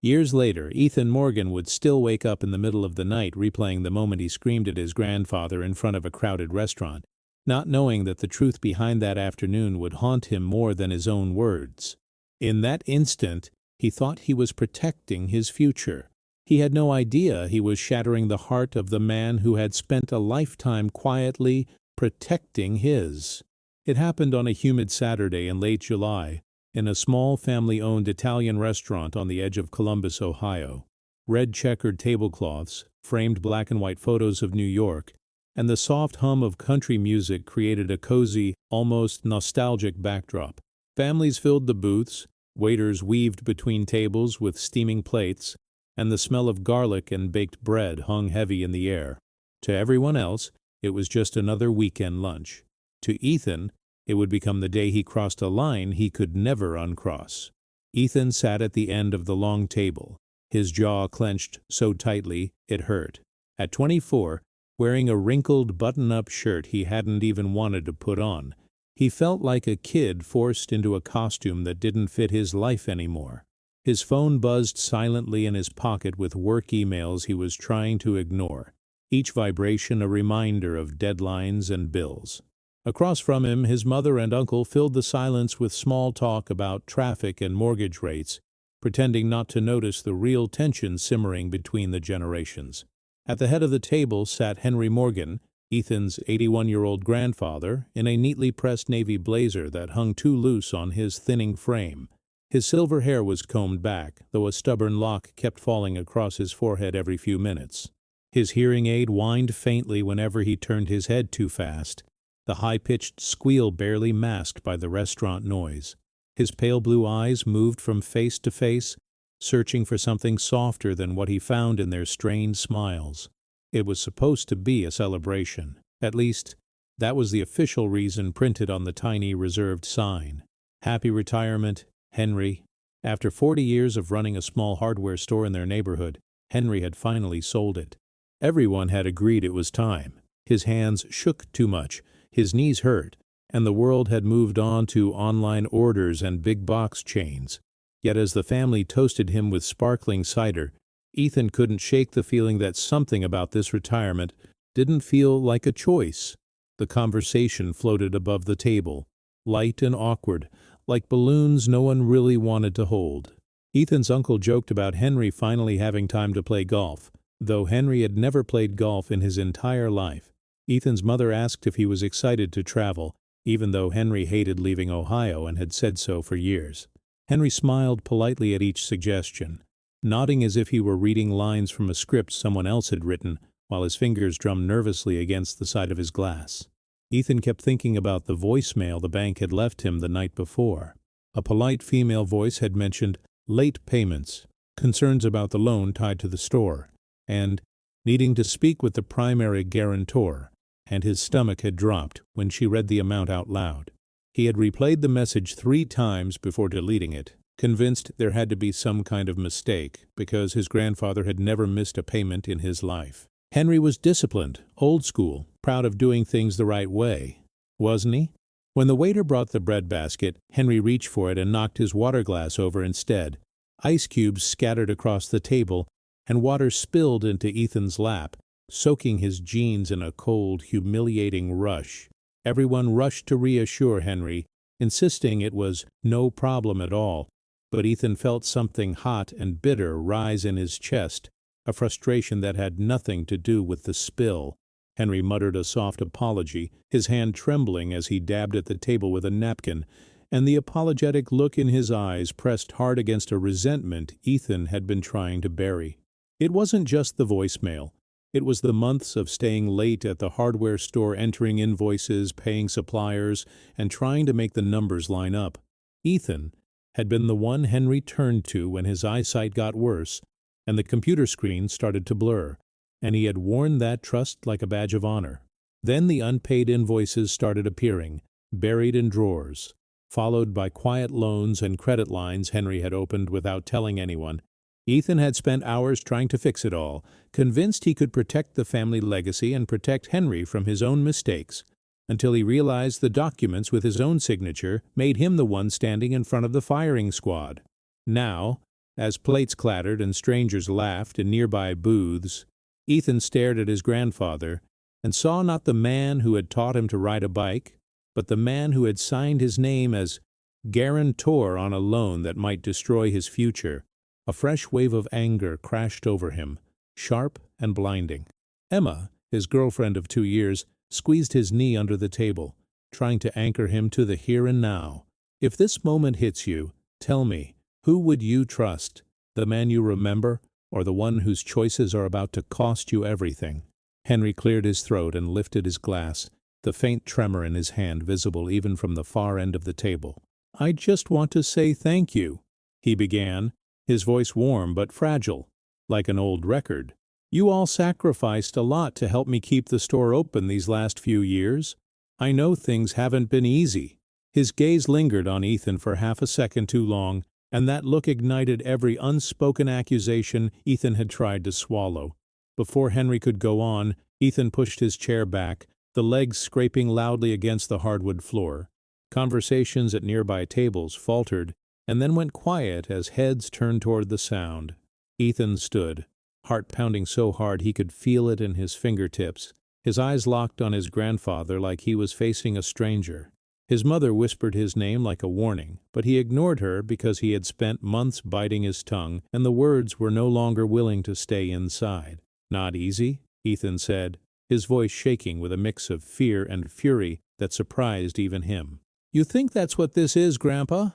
Years later, Ethan Morgan would still wake up in the middle of the night replaying the moment he screamed at his grandfather in front of a crowded restaurant, not knowing that the truth behind that afternoon would haunt him more than his own words. In that instant, he thought he was protecting his future. He had no idea he was shattering the heart of the man who had spent a lifetime quietly protecting his. It happened on a humid Saturday in late July, in a small family-owned Italian restaurant on the edge of Columbus, Ohio. Red checkered tablecloths, framed black and white photos of New York, and the soft hum of country music created a cozy, almost nostalgic backdrop. Families filled the booths, waiters weaved between tables with steaming plates, and the smell of garlic and baked bread hung heavy in the air. To everyone else, it was just another weekend lunch. To Ethan, it would become the day he crossed a line he could never uncross. Ethan sat at the end of the long table, his jaw clenched so tightly it hurt. At 24, wearing a wrinkled button-up shirt he hadn't even wanted to put on, he felt like a kid forced into a costume that didn't fit his life anymore. His phone buzzed silently in his pocket with work emails he was trying to ignore, each vibration a reminder of deadlines and bills. Across from him, his mother and uncle filled the silence with small talk about traffic and mortgage rates, pretending not to notice the real tension simmering between the generations. At the head of the table sat Henry Morgan, Ethan's 81-year-old grandfather, in a neatly pressed navy blazer that hung too loose on his thinning frame. His silver hair was combed back, though a stubborn lock kept falling across his forehead every few minutes. His hearing aid whined faintly whenever he turned his head too fast, the high-pitched squeal barely masked by the restaurant noise. His pale blue eyes moved from face to face, searching for something softer than what he found in their strained smiles. It was supposed to be a celebration. At least, that was the official reason printed on the tiny reserved sign. Happy retirement, Henry. After 40 years of running a small hardware store in their neighborhood, Henry had finally sold it. Everyone had agreed it was time. His hands shook too much, his knees hurt, and the world had moved on to online orders and big box chains. Yet as the family toasted him with sparkling cider, Ethan couldn't shake the feeling that something about this retirement didn't feel like a choice. The conversation floated above the table, light and awkward, like balloons no one really wanted to hold. Ethan's uncle joked about Henry finally having time to play golf, though Henry had never played golf in his entire life. Ethan's mother asked if he was excited to travel, even though Henry hated leaving Ohio and had said so for years. Henry smiled politely at each suggestion, nodding as if he were reading lines from a script someone else had written, while his fingers drummed nervously against the side of his glass. Ethan kept thinking about the voicemail the bank had left him the night before. A polite female voice had mentioned late payments, concerns about the loan tied to the store, and needing to speak with the primary guarantor, and his stomach had dropped when she read the amount out loud. He had replayed the message 3 times before deleting it, convinced there had to be some kind of mistake, because his grandfather had never missed a payment in his life. Henry was disciplined, old school, proud of doing things the right way, wasn't he? When the waiter brought the bread basket, Henry reached for it and knocked his water glass over instead. Ice cubes scattered across the table, and water spilled into Ethan's lap, soaking his jeans in a cold, humiliating rush. Everyone rushed to reassure Henry, insisting it was no problem at all, but Ethan felt something hot and bitter rise in his chest, a frustration that had nothing to do with the spill. Henry muttered a soft apology, his hand trembling as he dabbed at the table with a napkin, and the apologetic look in his eyes pressed hard against a resentment Ethan had been trying to bury. It wasn't just the voicemail. It was the months of staying late at the hardware store, entering invoices, paying suppliers, and trying to make the numbers line up. Ethan had been the one Henry turned to when his eyesight got worse and the computer screen started to blur, and he had worn that trust like a badge of honor. Then the unpaid invoices started appearing, buried in drawers, followed by quiet loans and credit lines Henry had opened without telling anyone. Ethan had spent hours trying to fix it all, convinced he could protect the family legacy and protect Henry from his own mistakes, until he realized the documents with his own signature made him the one standing in front of the firing squad. Now, As plates clattered and strangers laughed in nearby booths, Ethan stared at his grandfather and saw not the man who had taught him to ride a bike, but the man who had signed his name as guarantor on a loan that might destroy his future. A fresh wave of anger crashed over him, sharp and blinding. Emma, his girlfriend of 2 years, squeezed his knee under the table, trying to anchor him to the here and now. If this moment hits you, tell me, who would you trust, the man you remember, or the one whose choices are about to cost you everything? Henry cleared his throat and lifted his glass, the faint tremor in his hand visible even from the far end of the table. "I just want to say thank you," he began, his voice warm but fragile, like an old record. "You all sacrificed a lot to help me keep the store open these last few years. I know things haven't been easy." His gaze lingered on Ethan for half a second too long, and that look ignited every unspoken accusation Ethan had tried to swallow. Before Henry could go on, Ethan pushed his chair back, the legs scraping loudly against the hardwood floor. Conversations at nearby tables faltered and then went quiet as heads turned toward the sound. Ethan stood, heart pounding so hard he could feel it in his fingertips, his eyes locked on his grandfather like he was facing a stranger. His mother whispered his name like a warning, but he ignored her because he had spent months biting his tongue and the words were no longer willing to stay inside. "Not easy?" Ethan said, his voice shaking with a mix of fear and fury that surprised even him. "You think that's what this is, Grandpa?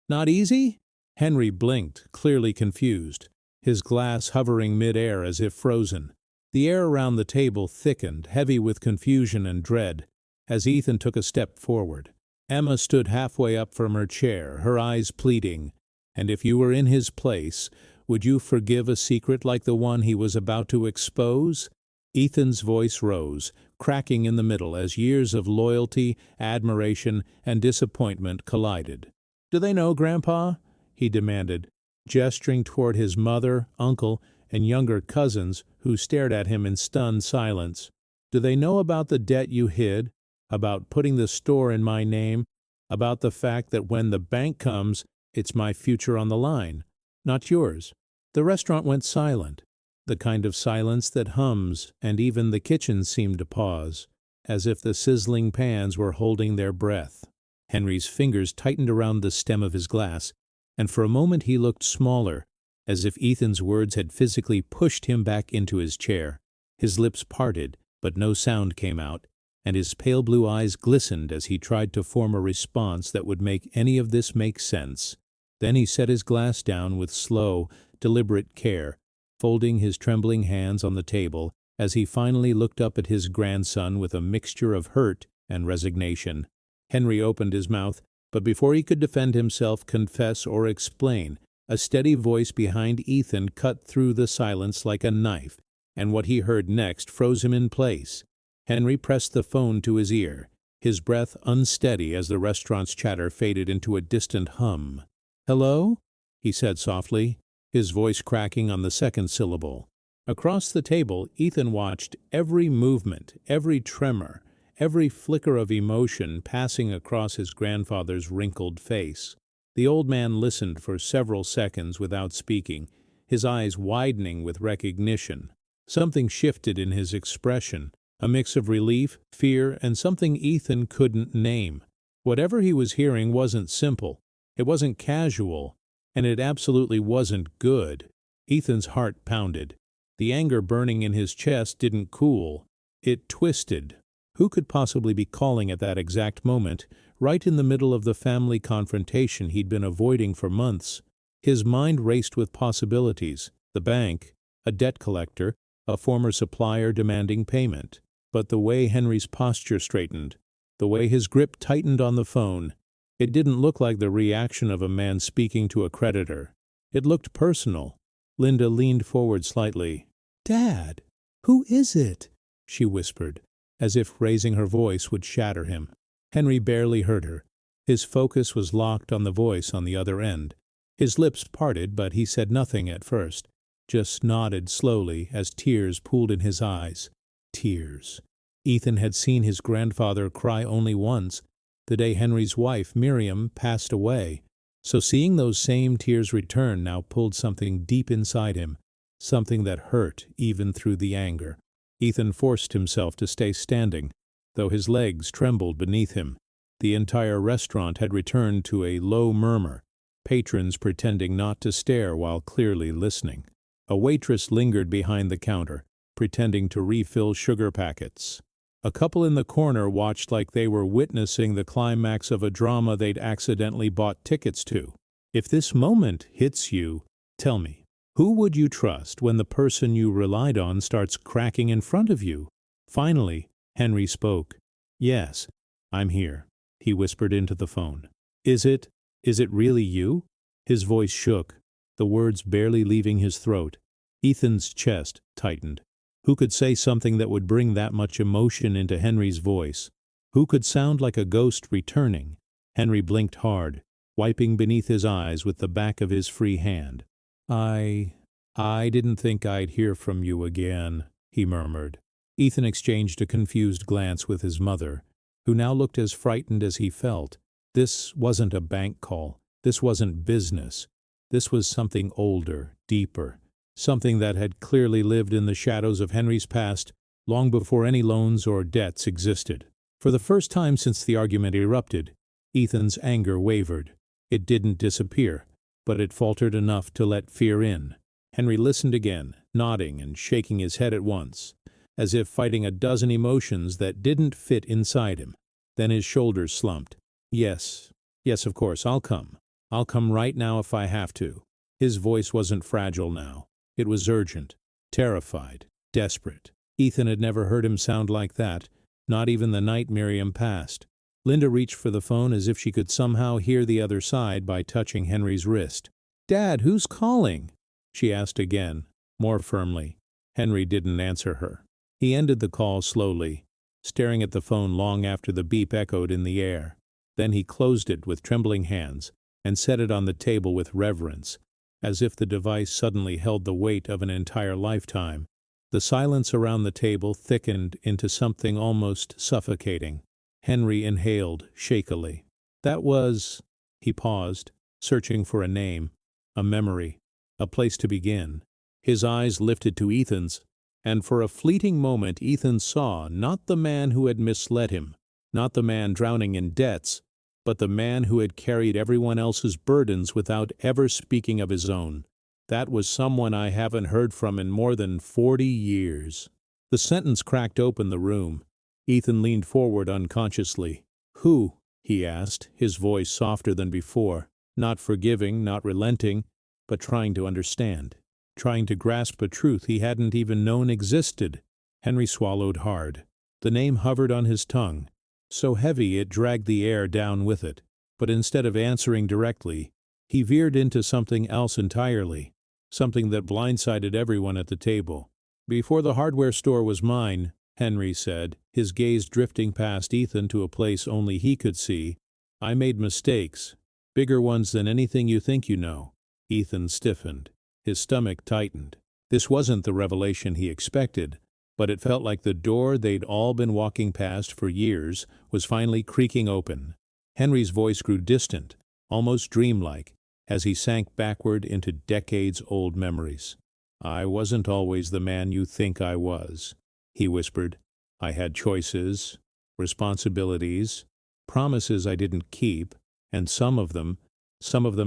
Not easy?" Henry blinked, clearly confused, his glass hovering mid-air as if frozen. The air around the table thickened, heavy with confusion and dread, as Ethan took a step forward. Emma stood halfway up from her chair, her eyes pleading. "And if you were in his place, would you forgive a secret like the one he was about to expose?" Ethan's voice rose, cracking in the middle as years of loyalty, admiration, and disappointment collided. "Do they know, Grandpa?" he demanded, gesturing toward his mother, uncle, and younger cousins who stared at him in stunned silence. "Do they know about the debt you hid, about putting the store in my name, about the fact that when the bank comes, it's my future on the line, not yours?" The restaurant went silent, the kind of silence that hums, and even the kitchen seemed to pause, as if the sizzling pans were holding their breath. Henry's fingers tightened around the stem of his glass, and for a moment he looked smaller, as if Ethan's words had physically pushed him back into his chair. His lips parted, but no sound came out, and his pale blue eyes glistened as he tried to form a response that would make any of this make sense. Then he set his glass down with slow, deliberate care, folding his trembling hands on the table as he finally looked up at his grandson with a mixture of hurt and resignation. Henry opened his mouth, but before he could defend himself, confess, or explain, a steady voice behind Ethan cut through the silence like a knife, and what he heard next froze him in place. Henry pressed the phone to his ear, his breath unsteady as the restaurant's chatter faded into a distant hum. "Hello?" he said softly, his voice cracking on the second syllable. Across the table, Ethan watched every movement, every tremor, every flicker of emotion passing across his grandfather's wrinkled face. The old man listened for several seconds without speaking, his eyes widening with recognition. Something shifted in his expression, a mix of relief, fear, and something Ethan couldn't name. Whatever he was hearing wasn't simple, it wasn't casual, and it absolutely wasn't good. Ethan's heart pounded. The anger burning in his chest didn't cool, it twisted. Who could possibly be calling at that exact moment, right in the middle of the family confrontation he'd been avoiding for months? His mind raced with possibilities: the bank, a debt collector, a former supplier demanding payment. But the way Henry's posture straightened, the way his grip tightened on the phone, it didn't look like the reaction of a man speaking to a creditor. It looked personal. Linda leaned forward slightly. "Dad, who is it?" she whispered, as if raising her voice would shatter him. Henry barely heard her. His focus was locked on the voice on the other end. His lips parted, but he said nothing at first, just nodded slowly as tears pooled in his eyes. Tears. Ethan had seen his grandfather cry only once, the day Henry's wife, Miriam, passed away. So seeing those same tears return now pulled something deep inside him, something that hurt even through the anger. Ethan forced himself to stay standing, though his legs trembled beneath him. The entire restaurant had returned to a low murmur, patrons pretending not to stare while clearly listening. A waitress lingered behind the counter, pretending to refill sugar packets. A couple in the corner watched like they were witnessing the climax of a drama they'd accidentally bought tickets to. If this moment hits you, tell me, who would you trust when the person you relied on starts cracking in front of you? Finally, Henry spoke. Yes, I'm here, he whispered into the phone. Is it really you? His voice shook, the words barely leaving his throat. Ethan's chest tightened. Who could say something that would bring that much emotion into Henry's voice? Who could sound like a ghost returning? Henry blinked hard, wiping beneath his eyes with the back of his free hand. I didn't think I'd hear from you again, he murmured. Ethan exchanged a confused glance with his mother, who now looked as frightened as he felt. This wasn't a bank call. This wasn't business. This was something older, deeper, something that had clearly lived in the shadows of Henry's past long before any loans or debts existed. For the first time since the argument erupted, Ethan's anger wavered. It didn't disappear, but it faltered enough to let fear in. Henry listened again, nodding and shaking his head at once, as if fighting a dozen emotions that didn't fit inside him. Then his shoulders slumped. Yes, of course, I'll come. I'll come right now if I have to. His voice wasn't fragile now. It was urgent, terrified, desperate. Ethan had never heard him sound like that, not even the night Miriam passed. Linda reached for the phone as if she could somehow hear the other side by touching Henry's wrist. "Dad, who's calling?" she asked again, more firmly. Henry didn't answer her. He ended the call slowly, staring at the phone long after the beep echoed in the air. Then he closed it with trembling hands and set it on the table with reverence, as if the device suddenly held the weight of an entire lifetime. The silence around the table thickened into something almost suffocating. Henry inhaled shakily. That was... He paused, searching for a name, a memory, a place to begin. His eyes lifted to Ethan's, and for a fleeting moment Ethan saw not the man who had misled him, not the man drowning in debts, but the man who had carried everyone else's burdens without ever speaking of his own. That was someone I haven't heard from in more than 40 years. The sentence cracked open the room. Ethan leaned forward unconsciously. Who? He asked, his voice softer than before, not forgiving, not relenting, but trying to understand, trying to grasp a truth he hadn't even known existed. Henry swallowed hard. The name hovered on his tongue, so heavy it dragged the air down with it. But instead of answering directly, he veered into something else entirely, something that blindsided everyone at the table. Before the hardware store was mine, Henry said, his gaze drifting past Ethan to a place only he could see. I made mistakes, bigger ones than anything you think you know. Ethan stiffened. His stomach tightened. This wasn't the revelation he expected, but it felt like the door they'd all been walking past for years was finally creaking open. Henry's voice grew distant, almost dreamlike, as he sank backward into decades-old memories. I wasn't always the man you think I was, he whispered. I had choices, responsibilities, promises I didn't keep, and some of them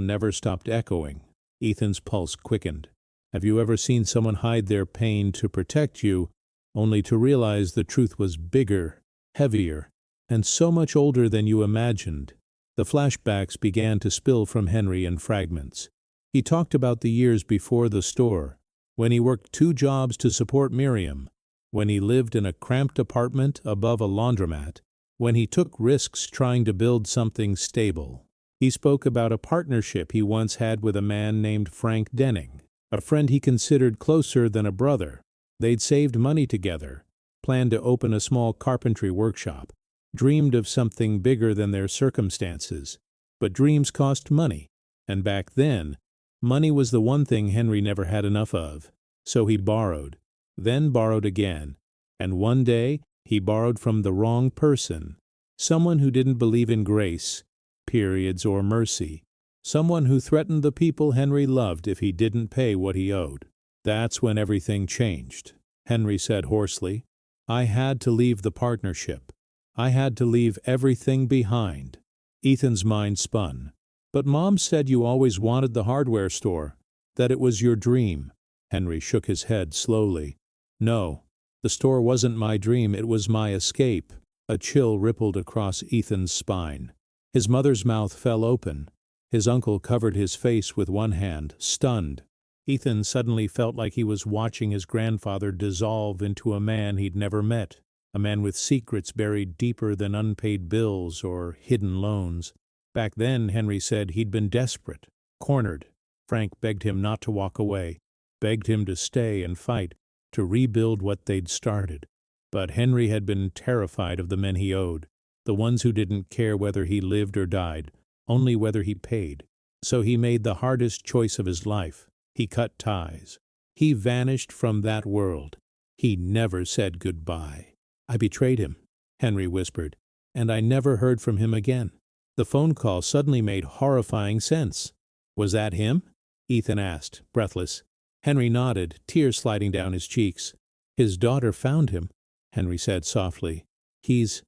never stopped echoing. Ethan's pulse quickened. Have you ever seen someone hide their pain to protect you, only to realize the truth was bigger, heavier, and so much older than you imagined? The flashbacks began to spill from Henry in fragments. He talked about the years before the store, when he worked 2 jobs to support Miriam, when he lived in a cramped apartment above a laundromat, when he took risks trying to build something stable. He spoke about a partnership he once had with a man named Frank Denning, a friend he considered closer than a brother. They'd saved money together, planned to open a small carpentry workshop, dreamed of something bigger than their circumstances. But dreams cost money, and back then, money was the one thing Henry never had enough of. So he borrowed, then borrowed again, and one day he borrowed from the wrong person, someone who didn't believe in grace, periods, or mercy, Someone who threatened the people Henry loved if he didn't pay what he owed. That's when everything changed. Henry said hoarsely, I had to leave the partnership. I had to leave everything behind. Ethan's mind spun. But Mom said you always wanted the hardware store, that it was your dream. Henry shook his head slowly. No, the store wasn't my dream, it was my escape. A chill rippled across Ethan's spine. His mother's mouth fell open. His uncle covered his face with one hand, stunned. Ethan suddenly felt like he was watching his grandfather dissolve into a man he'd never met, a man with secrets buried deeper than unpaid bills or hidden loans. Back then, Henry said, he'd been desperate, cornered. Frank begged him not to walk away, begged him to stay and fight, to rebuild what they'd started. But Henry had been terrified of the men he owed, the ones who didn't care whether he lived or died, only whether he paid. So he made the hardest choice of his life. He cut ties. He vanished from that world. He never said goodbye. I betrayed him, Henry whispered, and I never heard from him again. The phone call suddenly made horrifying sense. Was that him? Ethan asked, breathless. Henry nodded, tears sliding down his cheeks. His daughter found him, Henry said softly. He's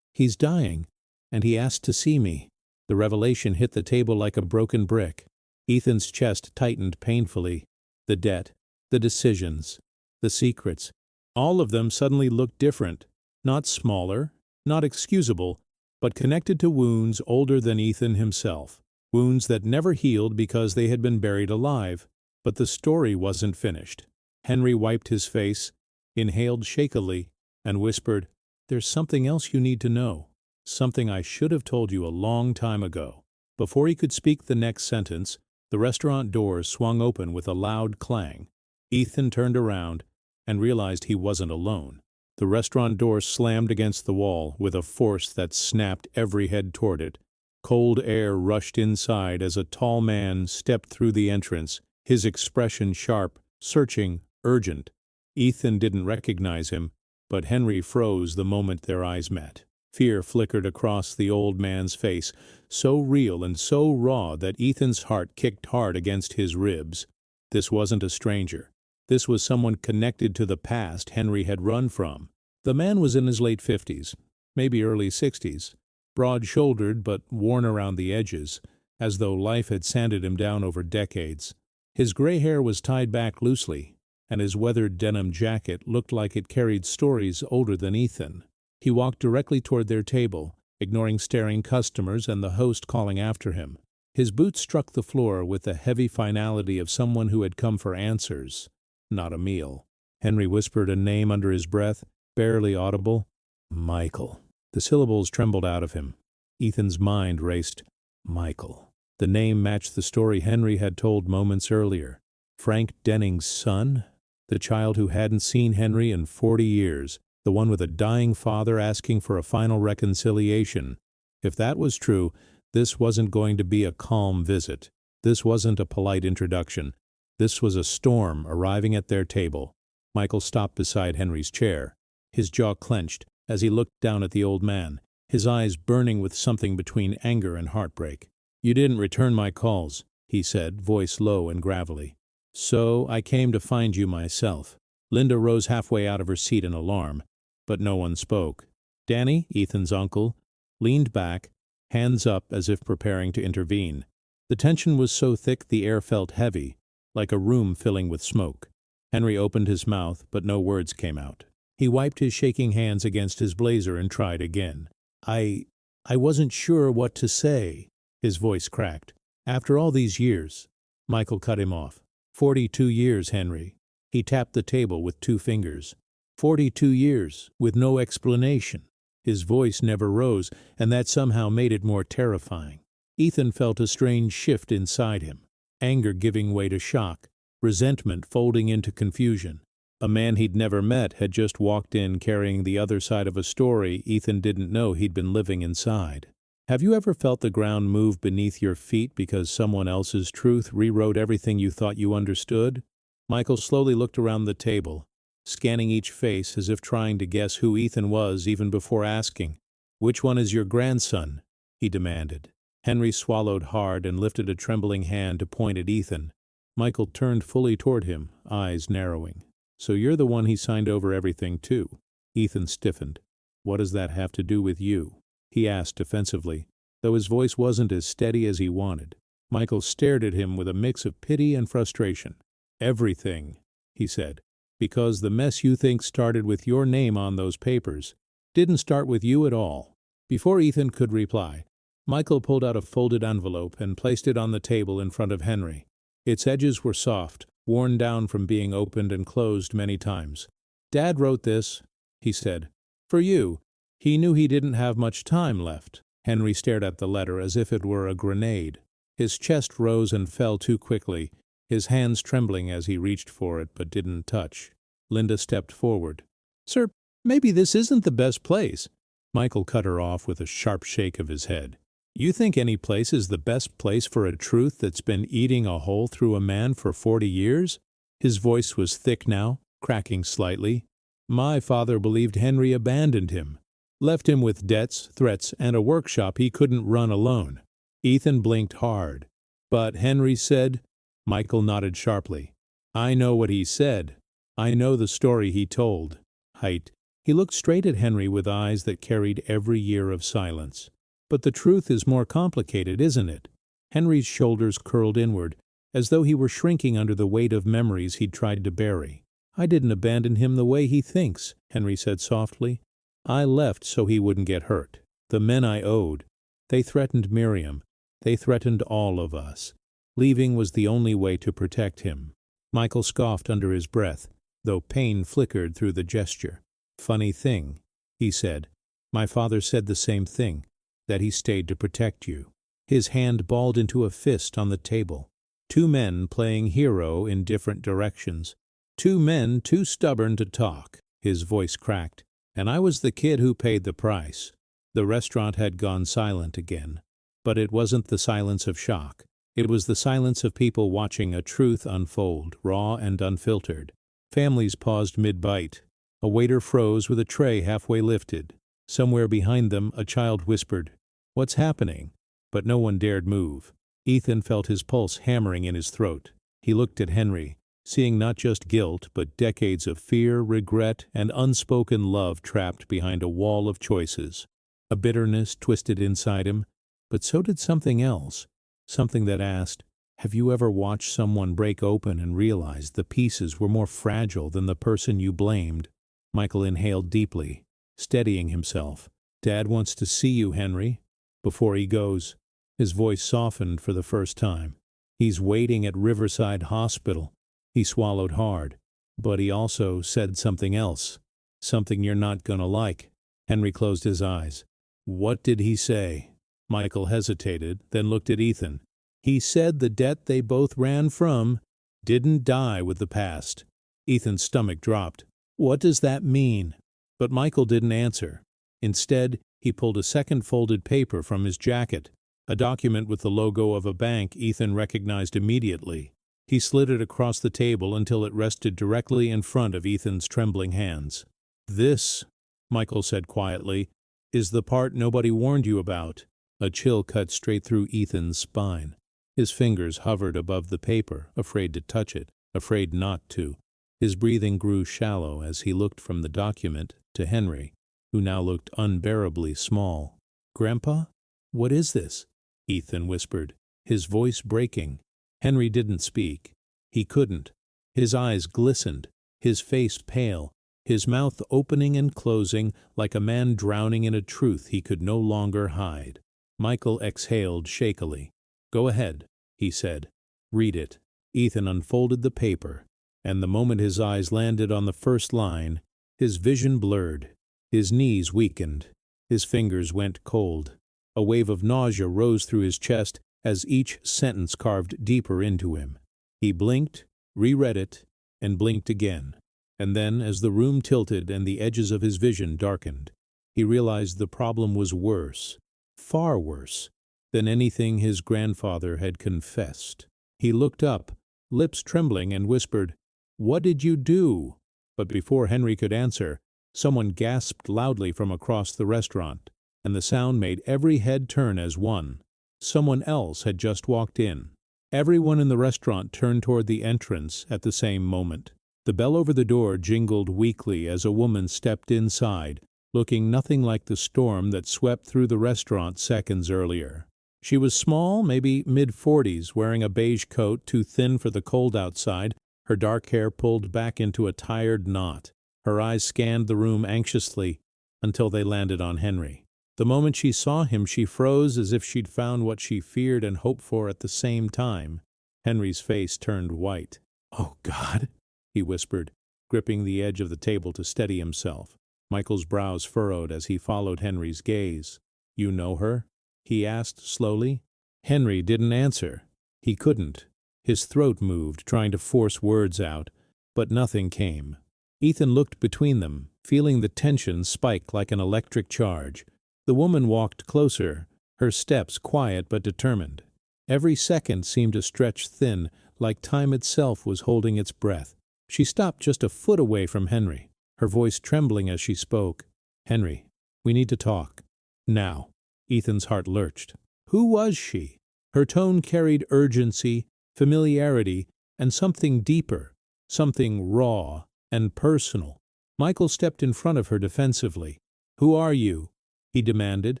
dying, and he asked to see me. The revelation hit the table like a broken brick. Ethan's chest tightened painfully. The debt, the decisions, the secrets, all of them suddenly looked different. Not smaller, not excusable, but connected to wounds older than Ethan himself. Wounds that never healed because they had been buried alive. But the story wasn't finished. Henry wiped his face, inhaled shakily, and whispered, There's something else you need to know. Something I should have told you a long time ago. Before he could speak the next sentence, the restaurant door swung open with a loud clang. Ethan turned around and realized he wasn't alone. The restaurant door slammed against the wall with a force that snapped every head toward it. Cold air rushed inside as a tall man stepped through the entrance, his expression sharp, searching, urgent. Ethan didn't recognize him, but Henry froze the moment their eyes met. Fear flickered across the old man's face, so real and so raw that Ethan's heart kicked hard against his ribs. This wasn't a stranger. This was someone connected to the past Henry had run from. The man was in his late 50s, maybe early 60s, broad-shouldered but worn around the edges, as though life had sanded him down over decades. His gray hair was tied back loosely, and his weathered denim jacket looked like it carried stories older than Ethan. He walked directly toward their table, ignoring staring customers and the host calling after him. His boots struck the floor with the heavy finality of someone who had come for answers, not a meal. Henry whispered a name under his breath, barely audible. Michael. The syllables trembled out of him. Ethan's mind raced. Michael. The name matched the story Henry had told moments earlier. Frank Denning's son? The child who hadn't seen Henry in 40 years. The one with a dying father asking for a final reconciliation. If that was true, this wasn't going to be a calm visit. This wasn't a polite introduction. This was a storm arriving at their table. Michael stopped beside Henry's chair. His jaw clenched as he looked down at the old man, his eyes burning with something between anger and heartbreak. You didn't return my calls, he said, voice low and gravelly. So I came to find you myself. Linda rose halfway out of her seat in alarm, but no one spoke. Danny, Ethan's uncle, leaned back, hands up as if preparing to intervene. The tension was so thick the air felt heavy, like a room filling with smoke. Henry opened his mouth, but no words came out. He wiped his shaking hands against his blazer and tried again. I wasn't sure what to say. His voice cracked. After all these years. Michael cut him off. 42 years, Henry. He tapped the table with 2 fingers. 42 years, with no explanation. His voice never rose, and that somehow made it more terrifying. Ethan felt a strange shift inside him. Anger giving way to shock. Resentment folding into confusion. A man he'd never met had just walked in carrying the other side of a story Ethan didn't know he'd been living inside. Have you ever felt the ground move beneath your feet because someone else's truth rewrote everything you thought you understood? Michael slowly looked around the table, scanning each face as if trying to guess who Ethan was even before asking. Which one is your grandson? He demanded. Henry swallowed hard and lifted a trembling hand to point at Ethan. Michael turned fully toward him, eyes narrowing. "So you're the one he signed over everything to?" Ethan stiffened. "What does that have to do with you?" he asked defensively, though his voice wasn't as steady as he wanted. Michael stared at him with a mix of pity and frustration. "Everything," he said, "because the mess you think started with your name on those papers didn't start with you at all." Before Ethan could reply, Michael pulled out a folded envelope and placed it on the table in front of Henry. Its edges were soft, worn down from being opened and closed many times. "Dad wrote this," he said. "For you. He knew he didn't have much time left." Henry stared at the letter as if it were a grenade. His chest rose and fell too quickly, his hands trembling as he reached for it but didn't touch. Linda stepped forward. "Sir, maybe this isn't the best place." Michael cut her off with a sharp shake of his head. "You think any place is the best place for a truth that's been eating a hole through a man for 40 years? His voice was thick now, cracking slightly. "My father believed Henry abandoned him. Left him with debts, threats, and a workshop he couldn't run alone." Ethan blinked hard. "But Henry said—" Michael nodded sharply. "I know what he said. I know the story he told." He looked straight at Henry with eyes that carried every year of silence. "But the truth is more complicated, isn't it?" Henry's shoulders curled inward, as though he were shrinking under the weight of memories he'd tried to bury. "I didn't abandon him the way he thinks," Henry said softly. "I left so he wouldn't get hurt. The men I owed, they threatened Miriam. They threatened all of us. Leaving was the only way to protect him." Michael scoffed under his breath, though pain flickered through the gesture. "Funny thing," he said. "My father said the same thing, that he stayed to protect you." His hand balled into a fist on the table. Two men playing hero in different directions. Two men too stubborn to talk. His voice cracked. "And I was the kid who paid the price." The restaurant had gone silent again. But it wasn't the silence of shock. It was the silence of people watching a truth unfold, raw and unfiltered. Families paused mid-bite. A waiter froze with a tray halfway lifted. Somewhere behind them a child whispered, "What's happening?" But no one dared move. Ethan felt his pulse hammering in his throat. He looked at Henry, seeing not just guilt but decades of fear, regret, and unspoken love trapped behind a wall of choices. A bitterness twisted inside him, but so did something else, something that asked, "Have you ever watched someone break open and realized the pieces were more fragile than the person you blamed?" Michael inhaled deeply, steadying himself. "Dad wants to see you, Henry, before he goes." His voice softened for the first time. "He's waiting at Riverside Hospital." He swallowed hard, but he also said something else, something you're not gonna like. Henry closed his eyes. "What did he say?" Michael hesitated, then looked at Ethan. "He said the debt they both ran from didn't die with the past." Ethan's stomach dropped. "What does that mean?" But Michael didn't answer. Instead, he pulled a second folded paper from his jacket, a document with the logo of a bank Ethan recognized immediately. He slid it across the table until it rested directly in front of Ethan's trembling hands. "This," Michael said quietly, "is the part nobody warned you about." A chill cut straight through Ethan's spine. His fingers hovered above the paper, afraid to touch it, afraid not to. His breathing grew shallow as he looked from the document to Henry, who now looked unbearably small. "Grandpa, what is this?" Ethan whispered, his voice breaking. Henry didn't speak. He couldn't. His eyes glistened, his face pale, his mouth opening and closing like a man drowning in a truth he could no longer hide. Michael exhaled shakily. "Go ahead," he said. "Read it." Ethan unfolded the paper, and the moment his eyes landed on the first line, his vision blurred. His knees weakened. His fingers went cold. A wave of nausea rose through his chest as each sentence carved deeper into him. He blinked, reread it, and blinked again. And then, as the room tilted and the edges of his vision darkened, he realized the problem was worse, far worse, than anything his grandfather had confessed. He looked up, lips trembling, and whispered, "What did you do?" But before Henry could answer, someone gasped loudly from across the restaurant, and the sound made every head turn as one. Someone else had just walked in. Everyone in the restaurant turned toward the entrance at the same moment. The bell over the door jingled weakly as a woman stepped inside, looking nothing like the storm that swept through the restaurant seconds earlier. She was small, maybe mid-40s, wearing a beige coat too thin for the cold outside, her dark hair pulled back into a tired knot. Her eyes scanned the room anxiously until they landed on Henry. The moment she saw him, she froze as if she'd found what she feared and hoped for at the same time. Henry's face turned white. "Oh, God," he whispered, gripping the edge of the table to steady himself. Michael's brows furrowed as he followed Henry's gaze. "You know her?" he asked slowly. Henry didn't answer. He couldn't. His throat moved, trying to force words out, but nothing came. Ethan looked between them, feeling the tension spike like an electric charge. The woman walked closer, her steps quiet but determined. Every second seemed to stretch thin, like time itself was holding its breath. She stopped just a foot away from Henry, her voice trembling as she spoke. "Henry, we need to talk. Now." Ethan's heart lurched. Who was she? Her tone carried urgency, familiarity, and something deeper, something raw and personal. Michael stepped in front of her defensively. "Who are you?" he demanded.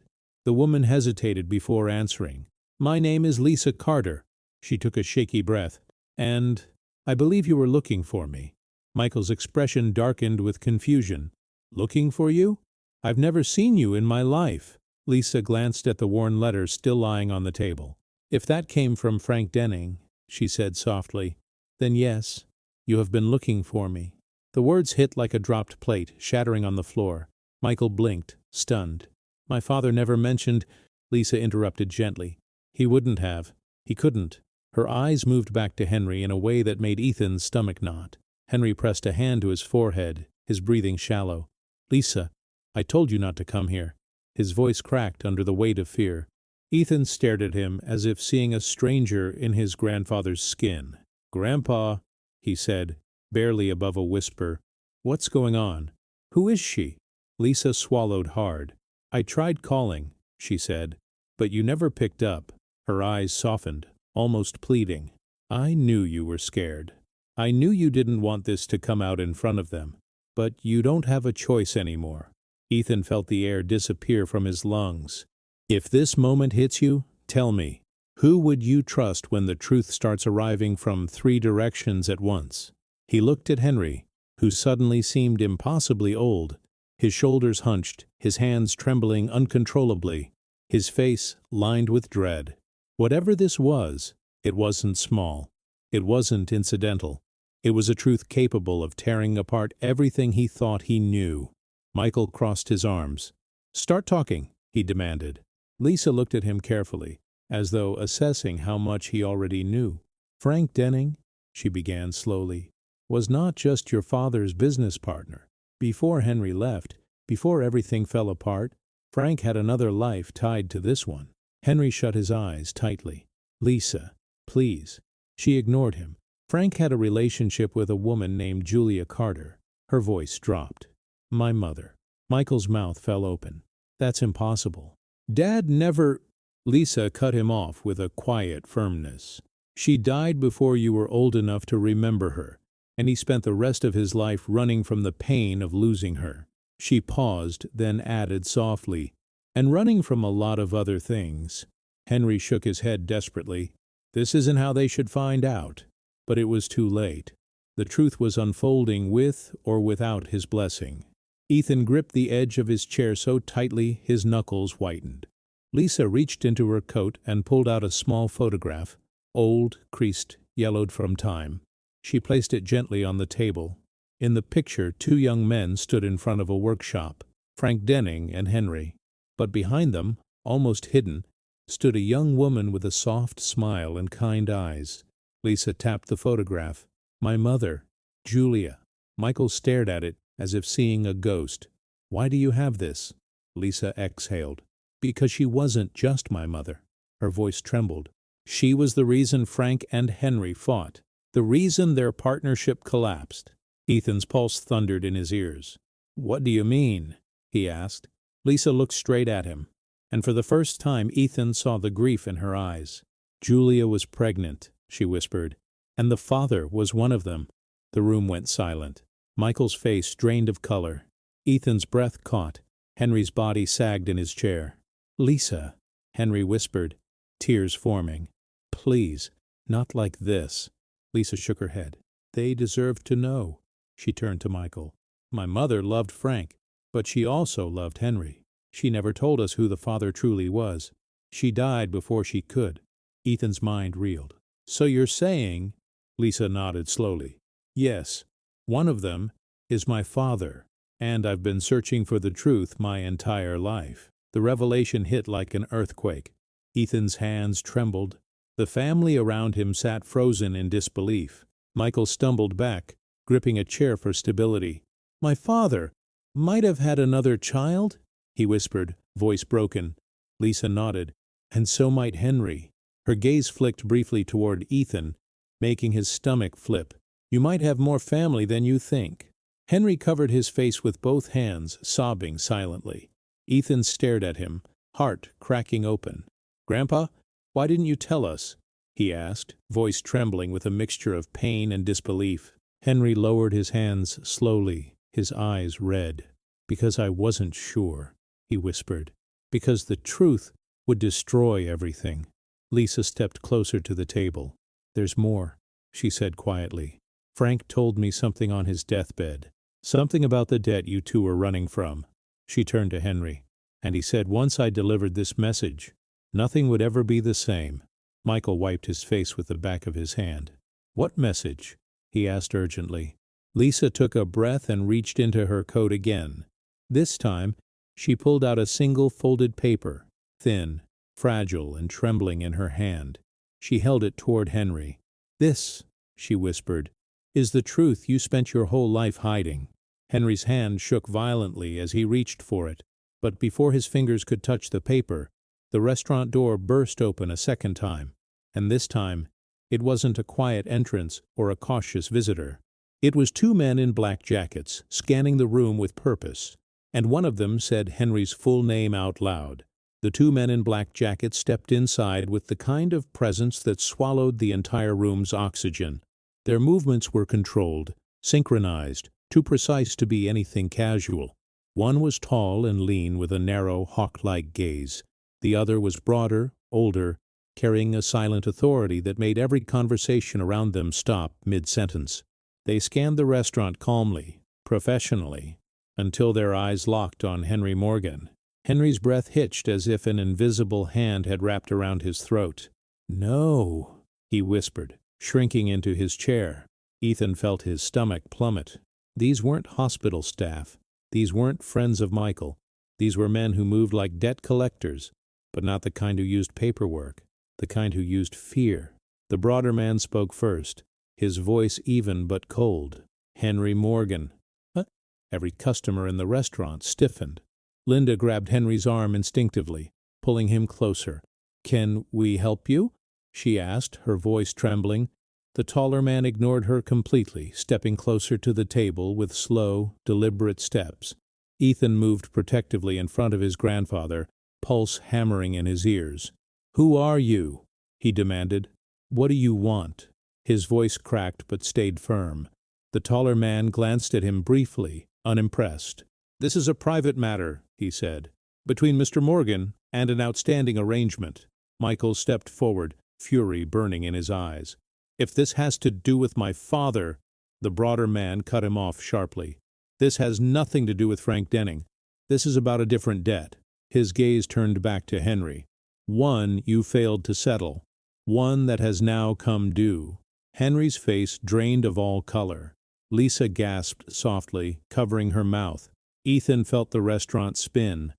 The woman hesitated before answering. "My name is Lisa Carter." She took a shaky breath. "And I believe you were looking for me." Michael's expression darkened with confusion. "Looking for you? I've never seen you in my life." Lisa glanced at the worn letter still lying on the table. "If that came from Frank Denning," she said softly, "then yes, you have been looking for me." The words hit like a dropped plate, shattering on the floor. Michael blinked, stunned. "My father never mentioned—" Lisa interrupted gently. "He wouldn't have. He couldn't." Her eyes moved back to Henry in a way that made Ethan's stomach knot. Henry pressed a hand to his forehead, his breathing shallow. "Lisa, I told you not to come here." His voice cracked under the weight of fear. Ethan stared at him as if seeing a stranger in his grandfather's skin. "Grandpa," he said, barely above a whisper, "what's going on? Who is she?" Lisa swallowed hard. "I tried calling," she said, "but you never picked up." Her eyes softened, almost pleading. "I knew you were scared. I knew you didn't want this to come out in front of them. But you don't have a choice anymore." Ethan felt the air disappear from his lungs. "If this moment hits you, tell me, who would you trust when the truth starts arriving from 3 directions at once?" He looked at Henry, who suddenly seemed impossibly old, his shoulders hunched, his hands trembling uncontrollably, his face lined with dread. Whatever this was, it wasn't small. It wasn't incidental. It was a truth capable of tearing apart everything he thought he knew. Michael crossed his arms. "Start talking," he demanded. Lisa looked at him carefully, as though assessing how much he already knew. "Frank Denning," she began slowly, "was not just your father's business partner. Before Henry left, before everything fell apart, Frank had another life tied to this one." Henry shut his eyes tightly. "Lisa, please." She ignored him. "Frank had a relationship with a woman named Julia Carter." Her voice dropped. "My mother." Michael's mouth fell open. "That's impossible. Dad never—" Lisa cut him off with a quiet firmness. "She died before you were old enough to remember her, and he spent the rest of his life running from the pain of losing her." She paused, then added softly, "and running from a lot of other things." Henry shook his head desperately. This isn't how they should find out. But it was too late. The truth was unfolding with or without his blessing. Ethan gripped the edge of his chair so tightly his knuckles whitened. Lisa reached into her coat and pulled out a small photograph, old, creased, yellowed from time. She placed it gently on the table. In the picture, 2 young men stood in front of a workshop, Frank Denning and Henry. But behind them, almost hidden, stood a young woman with a soft smile and kind eyes. Lisa tapped the photograph. "My mother, Julia." Michael stared at it, as if seeing a ghost. "Why do you have this?" Lisa exhaled. "Because she wasn't just my mother." Her voice trembled. "She was the reason Frank and Henry fought, the reason their partnership collapsed." Ethan's pulse thundered in his ears. "What do you mean?" he asked. Lisa looked straight at him. and for the first time Ethan saw the grief in her eyes. Julia was pregnant, she whispered, and the father was one of them. The room went silent. Michael's face drained of color. Ethan's breath caught. Henry's body sagged in his chair. "Lisa," Henry whispered, tears forming. "Please, not like this." Lisa shook her head. "They deserve to know." She turned to Michael. "My mother loved Frank, but she also loved Henry. She never told us who the father truly was. She died before she could." Ethan's mind reeled. "So you're saying—" Lisa nodded slowly. "Yes, one of them is my father, and I've been searching for the truth my entire life." The revelation hit like an earthquake. Ethan's hands trembled. The family around him sat frozen in disbelief. Michael stumbled back, gripping a chair for stability. "My father might have had another child?" he whispered, voice broken. Lisa nodded. "And so might Henry." Her gaze flicked briefly toward Ethan, making his stomach flip. "You might have more family than you think." Henry covered his face with both hands, sobbing silently. Ethan stared at him, heart cracking open. "Grandpa, why didn't you tell us?" he asked, voice trembling with a mixture of pain and disbelief. Henry lowered his hands slowly, his eyes red. "Because I wasn't sure," he whispered. "Because the truth would destroy everything." Lisa stepped closer to the table. "There's more," she said quietly. "Frank told me something on his deathbed. Something about the debt you two were running from." She turned to Henry. "And he said once I delivered this message, nothing would ever be the same." Michael wiped his face with the back of his hand. "What message?" he asked urgently. Lisa took a breath and reached into her coat again. This time, she pulled out a single folded paper, thin, fragile, and trembling in her hand. She held it toward Henry. "This," she whispered, "is the truth you spent your whole life hiding." Henry's hand shook violently as he reached for it, but before his fingers could touch the paper, the restaurant door burst open a second time, and this time it wasn't a quiet entrance or a cautious visitor. It was two men in black jackets, scanning the room with purpose, and one of them said Henry's full name out loud. The two men in black jackets stepped inside with the kind of presence that swallowed the entire room's oxygen. Their movements were controlled, synchronized, too precise to be anything casual. One was tall and lean with a narrow, hawk-like gaze. The other was broader, older, carrying a silent authority that made every conversation around them stop mid-sentence. They scanned the restaurant calmly, professionally, until their eyes locked on Henry Morgan. Henry's breath hitched as if an invisible hand had wrapped around his throat. "No," he whispered, shrinking into his chair. Ethan felt his stomach plummet. These weren't hospital staff. These weren't friends of Michael. These were men who moved like debt collectors, but not the kind who used paperwork, the kind who used fear. The broader man spoke first, his voice even but cold. "Henry Morgan." Huh? Every customer in the restaurant stiffened. Linda grabbed Henry's arm instinctively, pulling him closer. "Can we help you?" she asked, her voice trembling. The taller man ignored her completely, stepping closer to the table with slow, deliberate steps. Ethan moved protectively in front of his grandfather, pulse hammering in his ears. "Who are you?" he demanded. "What do you want?" His voice cracked but stayed firm. The taller man glanced at him briefly, unimpressed. "This is a private matter," he said, "between Mr. Morgan and an outstanding arrangement." Michael stepped forward, fury burning in his eyes. "If this has to do with my father—" The broader man cut him off sharply. "This has nothing to do with Frank Denning. This is about a different debt." His gaze turned back to Henry. "One you failed to settle. One that has now come due." Henry's face drained of all color. Lisa gasped softly, covering her mouth. Ethan felt the restaurant spin.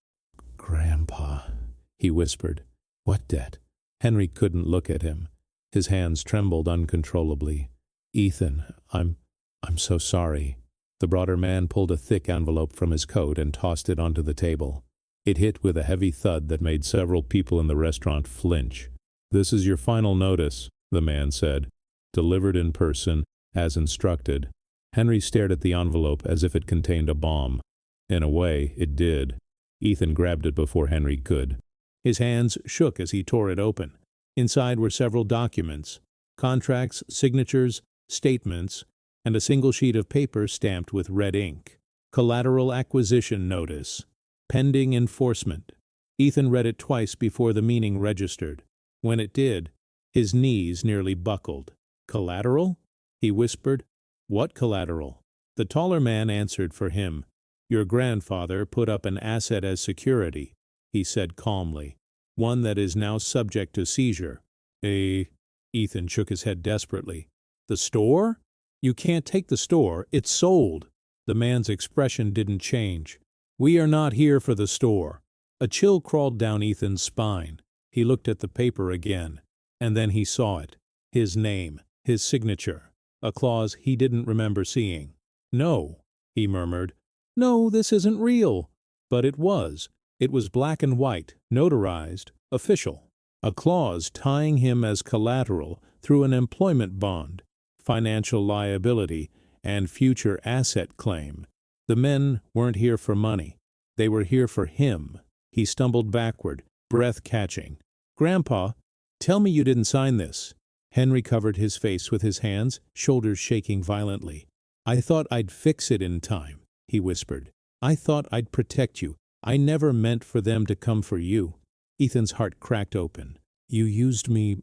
"Grandpa," he whispered. "What debt?" Henry couldn't look at him. His hands trembled uncontrollably. "Ethan, I'm so sorry." The broader man pulled a thick envelope from his coat and tossed it onto the table. It hit with a heavy thud that made several people in the restaurant flinch. "This is your final notice," the man said, "delivered in person, as instructed." Henry stared at the envelope as if it contained a bomb. In a way, it did. Ethan grabbed it before Henry could. His hands shook as he tore it open. Inside were several documents, contracts, signatures, statements, and a single sheet of paper stamped with red ink. Collateral acquisition notice. Pending enforcement. Ethan read it twice before the meaning registered. When it did, his knees nearly buckled. Collateral? He whispered. What collateral? The taller man answered for him. Your grandfather put up an asset as security, he said calmly. One that is now subject to seizure. Ethan shook his head desperately. The store? You can't take the store. It's sold. The man's expression didn't change. We are not here for the store. A chill crawled down Ethan's spine. He looked at the paper again, and then he saw it. His name, his signature, a clause he didn't remember seeing. No, he murmured. No, this isn't real. But it was. It was black and white, notarized, official. A clause tying him as collateral through an employment bond, financial liability, and future asset claim. The men weren't here for money. They were here for him. He stumbled backward, breath catching. Grandpa, tell me you didn't sign this. Henry covered his face with his hands, shoulders shaking violently. I thought I'd fix it in time, he whispered. I thought I'd protect you. I never meant for them to come for you. Ethan's heart cracked open. You used me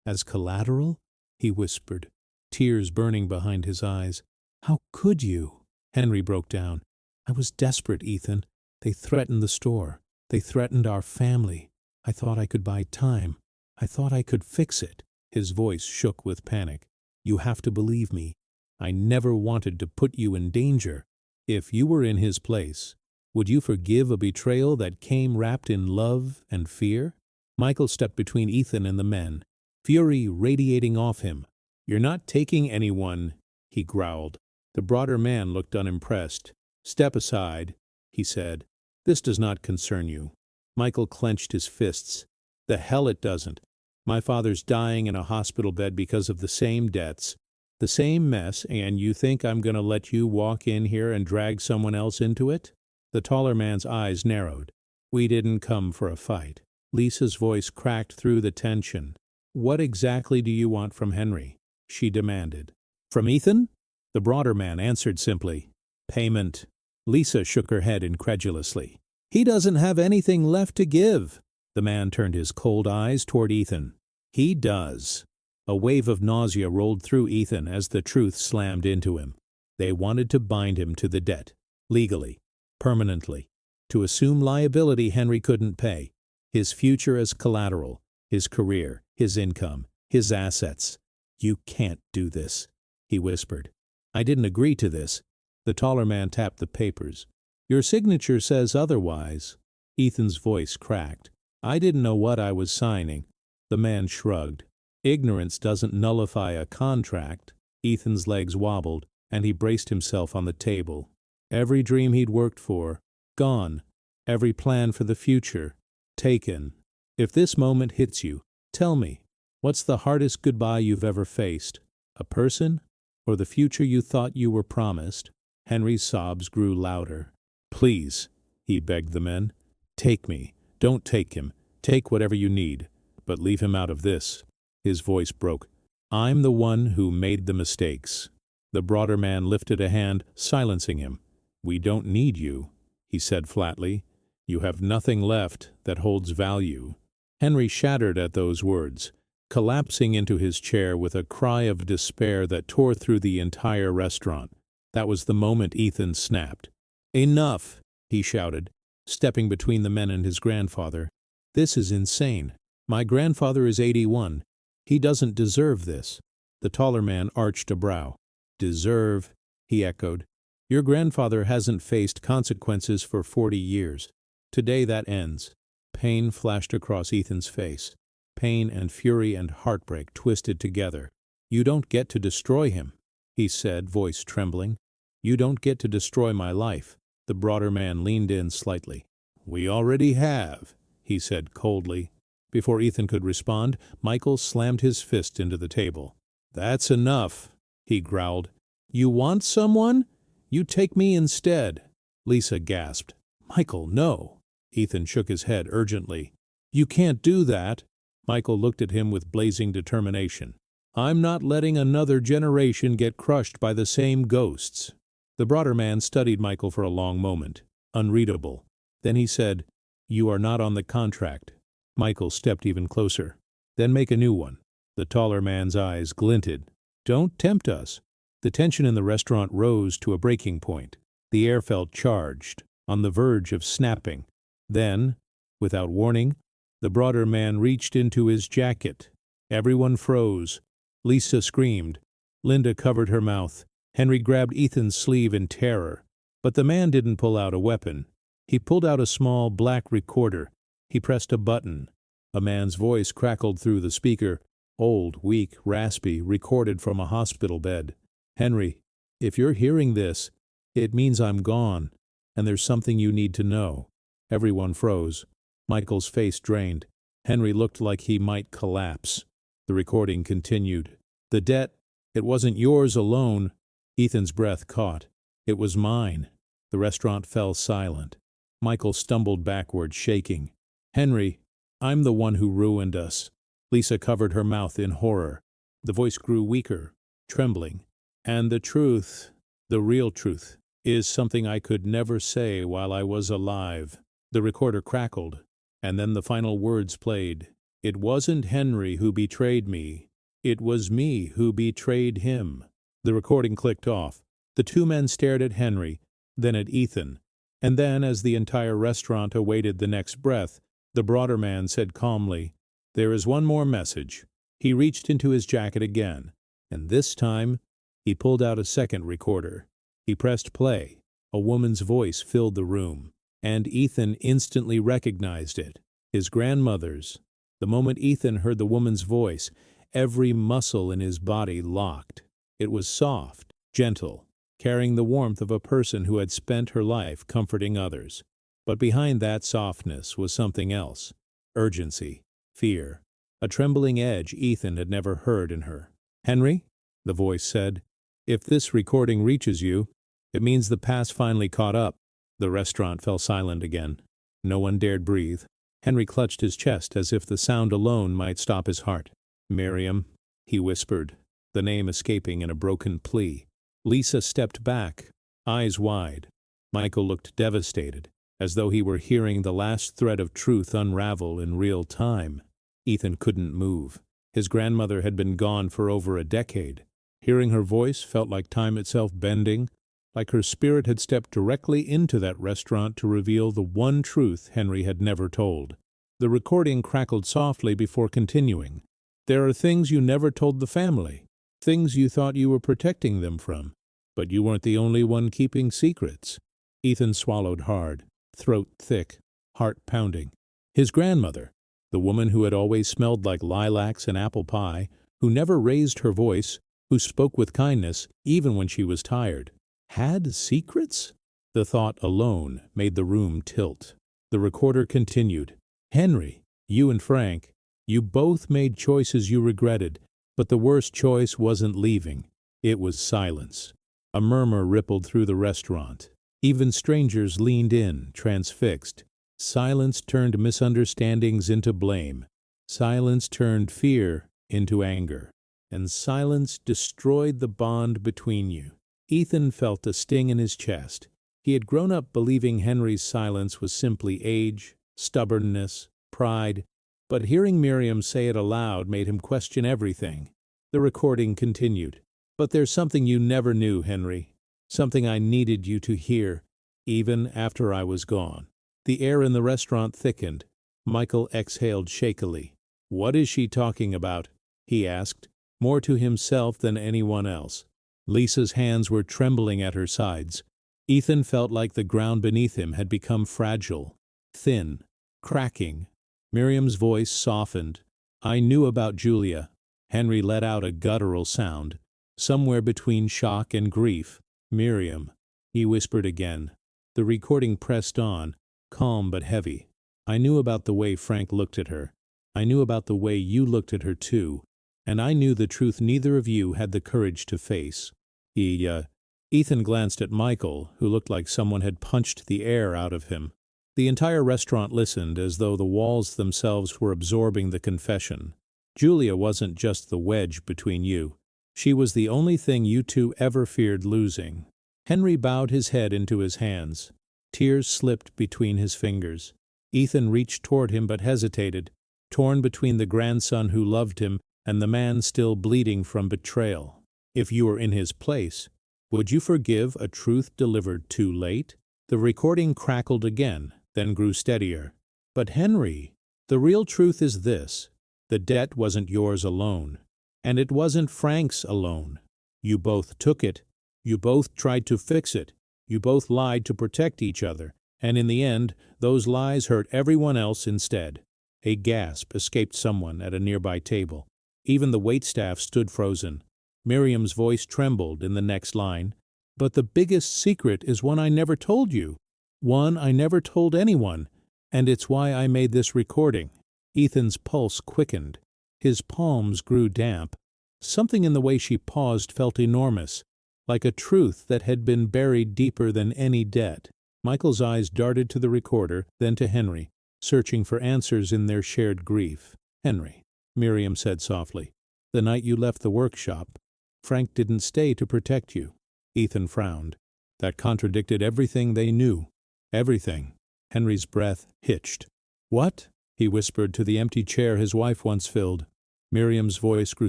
as collateral? He whispered, tears burning behind his eyes. How could you? Henry broke down. I was desperate, Ethan. They threatened the store. They threatened our family. I thought I could buy time. I thought I could fix it. His voice shook with panic. You have to believe me. I never wanted to put you in danger. If you were in his place, would you forgive a betrayal that came wrapped in love and fear? Michael stepped between Ethan and the men, fury radiating off him. You're not taking anyone, he growled. The broader man looked unimpressed. Step aside, he said. This does not concern you. Michael clenched his fists. The hell it doesn't. My father's dying in a hospital bed because of the same debts, the same mess, and you think I'm going to let you walk in here and drag someone else into it? The taller man's eyes narrowed. We didn't come for a fight. Lisa's voice cracked through the tension. What exactly do you want from Henry? She demanded. From Ethan? The broader man answered simply. Payment. Lisa shook her head incredulously. He doesn't have anything left to give. The man turned his cold eyes toward Ethan. He does. A wave of nausea rolled through Ethan as the truth slammed into him. They wanted to bind him to the debt, legally, permanently, to assume liability Henry couldn't pay, his future as collateral, his career, his income, his assets. You can't do this, he whispered. I didn't agree to this. The taller man tapped the papers. Your signature says otherwise. Ethan's voice cracked. I didn't know what I was signing. The man shrugged. Ignorance doesn't nullify a contract. Ethan's legs wobbled, and he braced himself on the table. Every dream he'd worked for, gone. Every plan for the future, taken. If this moment hits you, tell me, what's the hardest goodbye you've ever faced? A person? Or the future you thought you were promised? Henry's sobs grew louder. Please, he begged the men. Take me. Don't take him. Take whatever you need, but leave him out of this. His voice broke. I'm the one who made the mistakes. The broader man lifted a hand, silencing him. We don't need you, he said flatly. You have nothing left that holds value. Henry shattered at those words, collapsing into his chair with a cry of despair that tore through the entire restaurant. That was the moment Ethan snapped. Enough, he shouted, stepping between the men and his grandfather. This is insane. My grandfather is 81. He doesn't deserve this. The taller man arched a brow. Deserve, he echoed. Your grandfather hasn't faced consequences for 40 years. Today that ends. Pain flashed across Ethan's face. Pain and fury and heartbreak twisted together. You don't get to destroy him, he said, voice trembling. You don't get to destroy my life. The broader man leaned in slightly. We already have, he said coldly. Before Ethan could respond, Michael slammed his fist into the table. That's enough, he growled. You want someone? You take me instead. Lisa gasped. Michael, no. Ethan shook his head urgently. You can't do that. Michael looked at him with blazing determination. I'm not letting another generation get crushed by the same ghosts. The broader man studied Michael for a long moment, unreadable. Then he said, You are not on the contract. Michael stepped even closer. Then make a new one. The taller man's eyes glinted. Don't tempt us. The tension in the restaurant rose to a breaking point. The air felt charged, on the verge of snapping. Then, without warning, the broader man reached into his jacket. Everyone froze. Lisa screamed. Linda covered her mouth. Henry grabbed Ethan's sleeve in terror. But the man didn't pull out a weapon. He pulled out a small black recorder. He pressed a button. A man's voice crackled through the speaker, old, weak, raspy, recorded from a hospital bed. Henry, if you're hearing this, it means I'm gone, and there's something you need to know. Everyone froze. Michael's face drained. Henry looked like he might collapse. The recording continued. The debt, it wasn't yours alone. Ethan's breath caught. It was mine. The restaurant fell silent. Michael stumbled backward, shaking. Henry, I'm the one who ruined us. Lisa covered her mouth in horror. The voice grew weaker, trembling. And the truth, the real truth, is something I could never say while I was alive. The recorder crackled, and then the final words played. It wasn't Henry who betrayed me. It was me who betrayed him. The recording clicked off. The two men stared at Henry, then at Ethan. And then, as the entire restaurant awaited the next breath, the broader man said calmly, There is one more message. He reached into his jacket again, and this time he pulled out a second recorder. He pressed play. A woman's voice filled the room, and Ethan instantly recognized it. His grandmother's. The moment Ethan heard the woman's voice, every muscle in his body locked. It was soft, gentle, carrying the warmth of a person who had spent her life comforting others. But behind that softness was something else. Urgency, fear, a trembling edge Ethan had never heard in her. Henry, the voice said, if this recording reaches you, it means the past finally caught up. The restaurant fell silent again. No one dared breathe. Henry clutched his chest as if the sound alone might stop his heart. Miriam, he whispered, the name escaping in a broken plea. Lisa stepped back, eyes wide. Michael looked devastated, as though he were hearing the last thread of truth unravel in real time. Ethan couldn't move. His grandmother had been gone for over a decade. Hearing her voice felt like time itself bending, like her spirit had stepped directly into that restaurant to reveal the one truth Henry had never told. The recording crackled softly before continuing. There are things you never told the family, things you thought you were protecting them from, but you weren't the only one keeping secrets. Ethan swallowed hard, throat thick, heart pounding. His grandmother, the woman who had always smelled like lilacs and apple pie, who never raised her voice, who spoke with kindness even when she was tired, had secrets? The thought alone made the room tilt. The recorder continued. Henry, you and Frank, you both made choices you regretted, but the worst choice wasn't leaving. It was silence. A murmur rippled through the restaurant. Even strangers leaned in, transfixed. Silence turned misunderstandings into blame. Silence turned fear into anger. And silence destroyed the bond between you. Ethan felt a sting in his chest. He had grown up believing Henry's silence was simply age, stubbornness, pride, but hearing Miriam say it aloud made him question everything. The recording continued. But there's something you never knew, Henry. Something I needed you to hear, even after I was gone. The air in the restaurant thickened. Michael exhaled shakily. What is she talking about? He asked, more to himself than anyone else. Lisa's hands were trembling at her sides. Ethan felt like the ground beneath him had become fragile, thin, cracking. Miriam's voice softened. I knew about Julia. Henry let out a guttural sound, somewhere between shock and grief. Miriam, he whispered again. The recording pressed on, calm but heavy. I knew about the way Frank looked at her. I knew about the way you looked at her too. And I knew the truth neither of you had the courage to face. Ethan glanced at Michael, who looked like someone had punched the air out of him. The entire restaurant listened as though the walls themselves were absorbing the confession. Julia wasn't just the wedge between you. She was the only thing you two ever feared losing. Henry bowed his head into his hands. Tears slipped between his fingers. Ethan reached toward him but hesitated, torn between the grandson who loved him and the man still bleeding from betrayal. If you were in his place, would you forgive a truth delivered too late? The recording crackled again, then grew steadier. But Henry, the real truth is this. The debt wasn't yours alone. And it wasn't Frank's alone. You both took it. You both tried to fix it. You both lied to protect each other. And in the end, those lies hurt everyone else instead. A gasp escaped someone at a nearby table. Even the waitstaff stood frozen. Miriam's voice trembled in the next line. But the biggest secret is one I never told you. One I never told anyone. And it's why I made this recording. Ethan's pulse quickened. His palms grew damp. Something in the way she paused felt enormous, like a truth that had been buried deeper than any debt. Michael's eyes darted to the recorder, then to Henry, searching for answers in their shared grief. Henry, Miriam said softly, the night you left the workshop, Frank didn't stay to protect you. Ethan frowned. That contradicted everything they knew. Everything. Henry's breath hitched. What? He whispered to the empty chair his wife once filled. Miriam's voice grew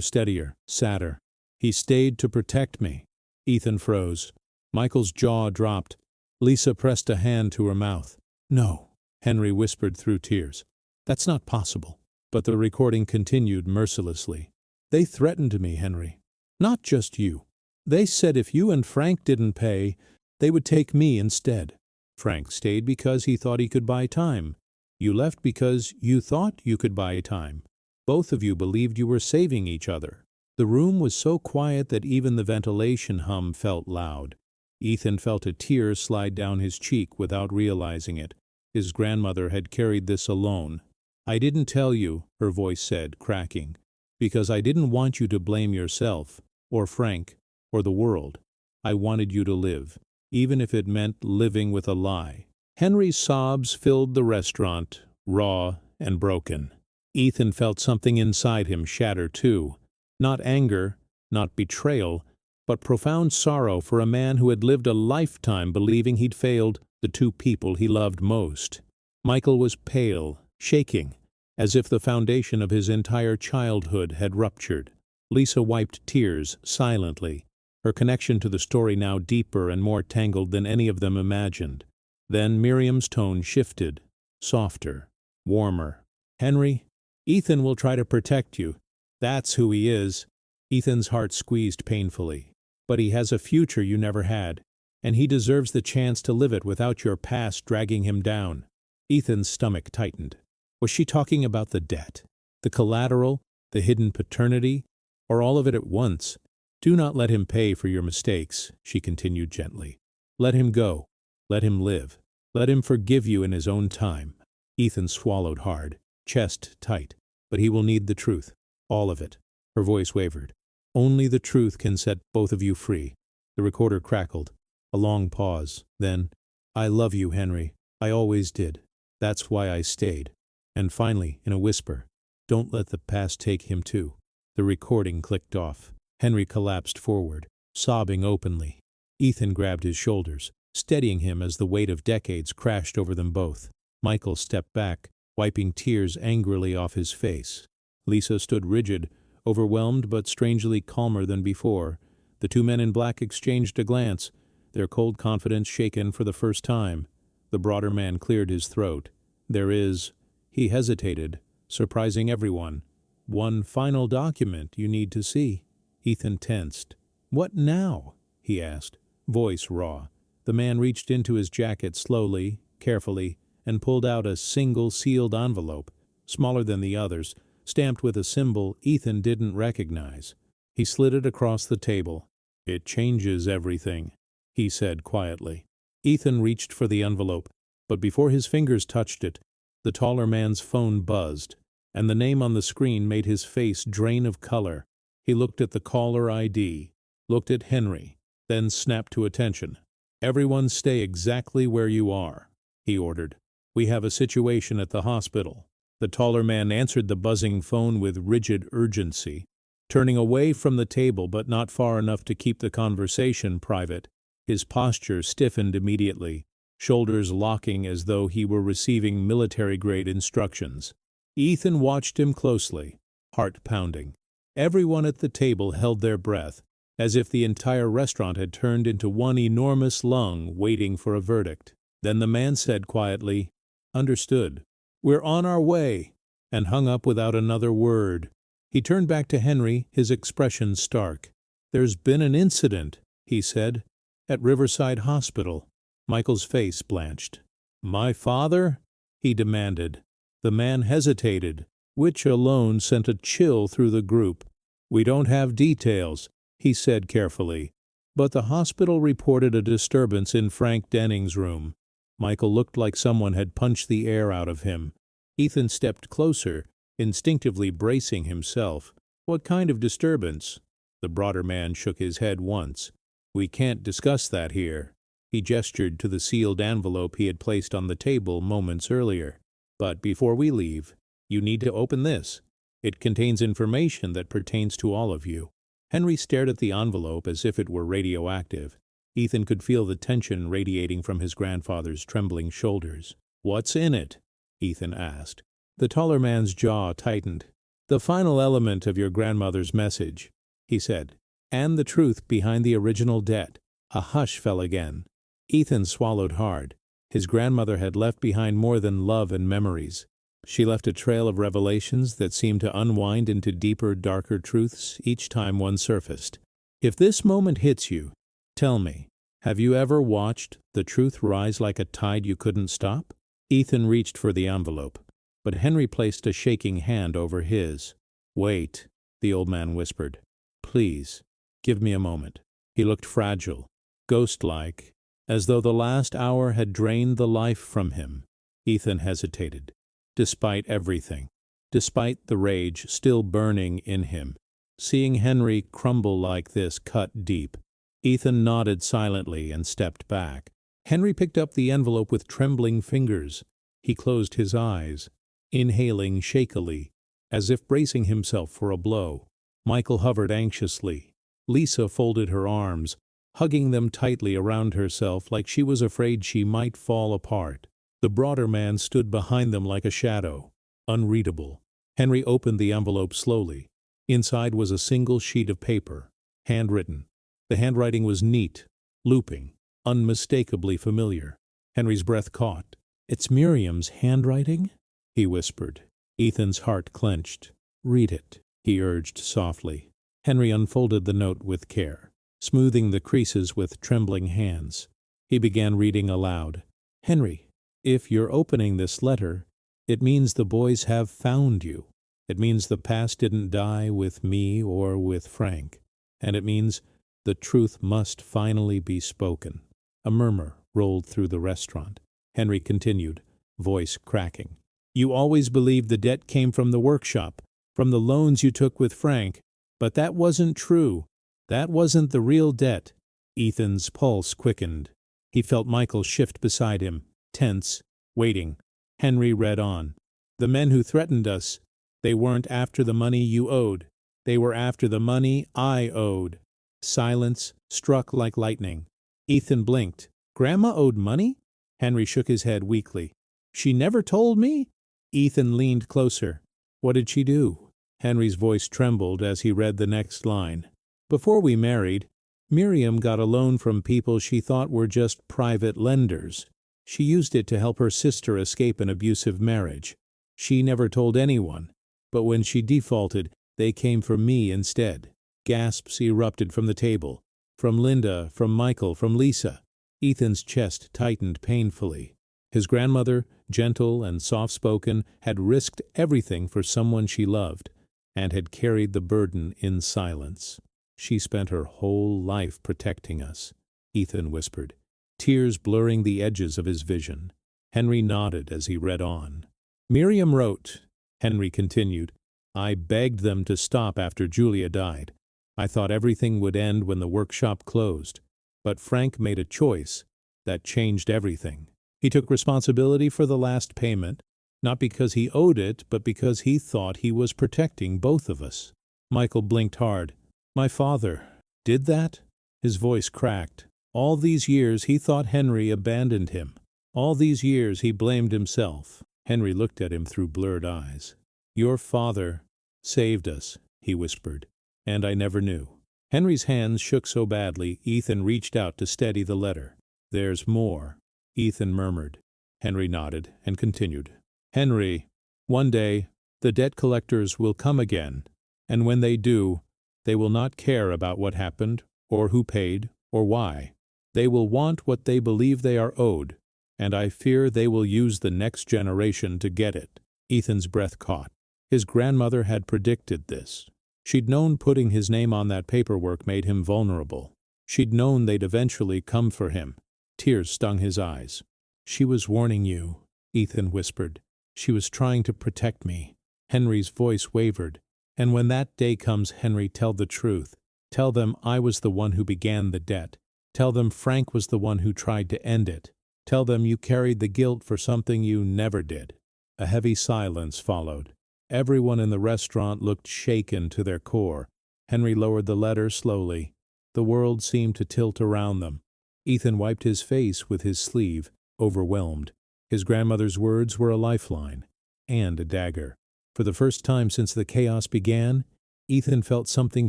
steadier, sadder. He stayed to protect me. Ethan froze. Michael's jaw dropped. Lisa pressed a hand to her mouth. No, Henry whispered through tears. That's not possible. But the recording continued mercilessly. They threatened me, Henry. Not just you. They said if you and Frank didn't pay, they would take me instead. Frank stayed because he thought he could buy time. You left because you thought you could buy time. Both of you believed you were saving each other. The room was so quiet that even the ventilation hum felt loud. Ethan felt a tear slide down his cheek without realizing it. His grandmother had carried this alone. I didn't tell you, her voice said, cracking, because I didn't want you to blame yourself, or Frank, or the world. I wanted you to live, even if it meant living with a lie. Henry's sobs filled the restaurant, raw and broken. Ethan felt something inside him shatter too. Not anger, not betrayal, but profound sorrow for a man who had lived a lifetime believing he'd failed the two people he loved most. Michael was pale, shaking, as if the foundation of his entire childhood had ruptured. Lisa wiped tears silently, her connection to the story now deeper and more tangled than any of them imagined. Then Miriam's tone shifted, softer, warmer. Henry, Ethan will try to protect you. That's who he is. Ethan's heart squeezed painfully. But he has a future you never had, and he deserves the chance to live it without your past dragging him down. Ethan's stomach tightened. Was she talking about the debt, the collateral, the hidden paternity, or all of it at once? Do not let him pay for your mistakes, she continued gently. Let him go. Let him live. Let him forgive you in his own time. Ethan swallowed hard, chest tight. But he will need the truth. All of it. Her voice wavered. Only the truth can set both of you free. The recorder crackled. A long pause. Then, I love you, Henry. I always did. That's why I stayed. And finally, in a whisper, don't let the past take him too. The recording clicked off. Henry collapsed forward, sobbing openly. Ethan grabbed his shoulders, steadying him as the weight of decades crashed over them both. Michael stepped back, wiping tears angrily off his face. Lisa stood rigid, overwhelmed but strangely calmer than before. The two men in black exchanged a glance, their cold confidence shaken for the first time. The broader man cleared his throat. There is, he hesitated, surprising everyone, one final document you need to see. Ethan tensed. What now? He asked, voice raw. The man reached into his jacket slowly, carefully, and pulled out a single sealed envelope, smaller than the others, stamped with a symbol Ethan didn't recognize. He slid it across the table. It changes everything, he said quietly. Ethan reached for the envelope, but before his fingers touched it, the taller man's phone buzzed, and the name on the screen made his face drain of color. He looked at the caller ID, looked at Henry, then snapped to attention. Everyone stay exactly where you are, he ordered. We have a situation at the hospital. The taller man answered the buzzing phone with rigid urgency, turning away from the table but not far enough to keep the conversation private. His posture stiffened immediately, shoulders locking as though he were receiving military-grade instructions. Ethan watched him closely, heart pounding. Everyone at the table held their breath, as if the entire restaurant had turned into one enormous lung waiting for a verdict. Then the man said quietly, "Understood. We're on our way," and hung up without another word. He turned back to Henry, his expression stark. "There's been an incident," he said, "at Riverside Hospital." Michael's face blanched. "My father?" he demanded. The man hesitated, which alone sent a chill through the group. "We don't have details," he said carefully, "but the hospital reported a disturbance in Frank Denning's room." Michael looked like someone had punched the air out of him. Ethan stepped closer, instinctively bracing himself. "What kind of disturbance?" The broader man shook his head once. "We can't discuss that here." He gestured to the sealed envelope he had placed on the table moments earlier. "But before we leave, you need to open this. It contains information that pertains to all of you." Henry stared at the envelope as if it were radioactive. Ethan could feel the tension radiating from his grandfather's trembling shoulders. "What's in it?" Ethan asked. The taller man's jaw tightened. "The final element of your grandmother's message," he said, "and the truth behind the original debt." A hush fell again. Ethan swallowed hard. His grandmother had left behind more than love and memories. She left a trail of revelations that seemed to unwind into deeper, darker truths each time one surfaced. If this moment hits you, tell me, have you ever watched the truth rise like a tide you couldn't stop? Ethan reached for the envelope, but Henry placed a shaking hand over his. "Wait," the old man whispered. "Please, give me a moment." He looked fragile, ghost-like, as though the last hour had drained the life from him. Ethan hesitated. Despite everything, despite the rage still burning in him, seeing Henry crumble like this cut deep, Ethan nodded silently and stepped back. Henry picked up the envelope with trembling fingers. He closed his eyes, inhaling shakily, as if bracing himself for a blow. Michael hovered anxiously. Lisa folded her arms, hugging them tightly around herself like she was afraid she might fall apart. The broader man stood behind them like a shadow, unreadable. Henry opened the envelope slowly. Inside was a single sheet of paper, handwritten. The handwriting was neat, looping, unmistakably familiar. Henry's breath caught. "It's Miriam's handwriting?" he whispered. Ethan's heart clenched. "Read it," he urged softly. Henry unfolded the note with care, smoothing the creases with trembling hands. He began reading aloud. "Henry, if you're opening this letter, it means the boys have found you. It means the past didn't die with me or with Frank. And it means the truth must finally be spoken." A murmur rolled through the restaurant. Henry continued, voice cracking. "You always believed the debt came from the workshop, from the loans you took with Frank. But that wasn't true. That wasn't the real debt." Ethan's pulse quickened. He felt Michael shift beside him, tense, waiting. Henry read on. "The men who threatened us, they weren't after the money you owed. They were after the money I owed." Silence struck like lightning. Ethan blinked. "Grandma owed money?" Henry shook his head weakly. "She never told me?" Ethan leaned closer. "What did she do?" Henry's voice trembled as he read the next line. "Before we married, Miriam got a loan from people she thought were just private lenders. She used it to help her sister escape an abusive marriage. She never told anyone, but when she defaulted, they came for me instead." Gasps erupted from the table. From Linda, from Michael, from Lisa. Ethan's chest tightened painfully. His grandmother, gentle and soft-spoken, had risked everything for someone she loved, and had carried the burden in silence. "She spent her whole life protecting us," Ethan whispered, tears blurring the edges of his vision. Henry nodded as he read on. "Miriam wrote," Henry continued, "I begged them to stop after Julia died. I thought everything would end when the workshop closed. But Frank made a choice that changed everything. He took responsibility for the last payment, not because he owed it, but because he thought he was protecting both of us. Michael blinked hard. My father did that? His voice cracked. All these years he thought Henry abandoned him. All these years he blamed himself. Henry looked at him through blurred eyes. Your father saved us, he whispered, and I never knew. Henry's hands shook so badly, Ethan reached out to steady the letter. There's more, Ethan murmured. Henry nodded and continued. Henry, one day the debt collectors will come again, and when they do, they will not care about what happened, or who paid, or why. They will want what they believe they are owed, and I fear they will use the next generation to get it. Ethan's breath caught. His grandmother had predicted this. She'd known putting his name on that paperwork made him vulnerable. She'd known they'd eventually come for him. Tears stung his eyes. She was warning you, Ethan whispered. She was trying to protect me. Henry's voice wavered. And when that day comes, Henry, tell the truth. Tell them I was the one who began the debt. Tell them Frank was the one who tried to end it. Tell them you carried the guilt for something you never did. A heavy silence followed. Everyone in the restaurant looked shaken to their core. Henry lowered the letter slowly. The world seemed to tilt around them. Ethan wiped his face with his sleeve, overwhelmed. His grandmother's words were a lifeline and a dagger. For the first time since the chaos began, Ethan felt something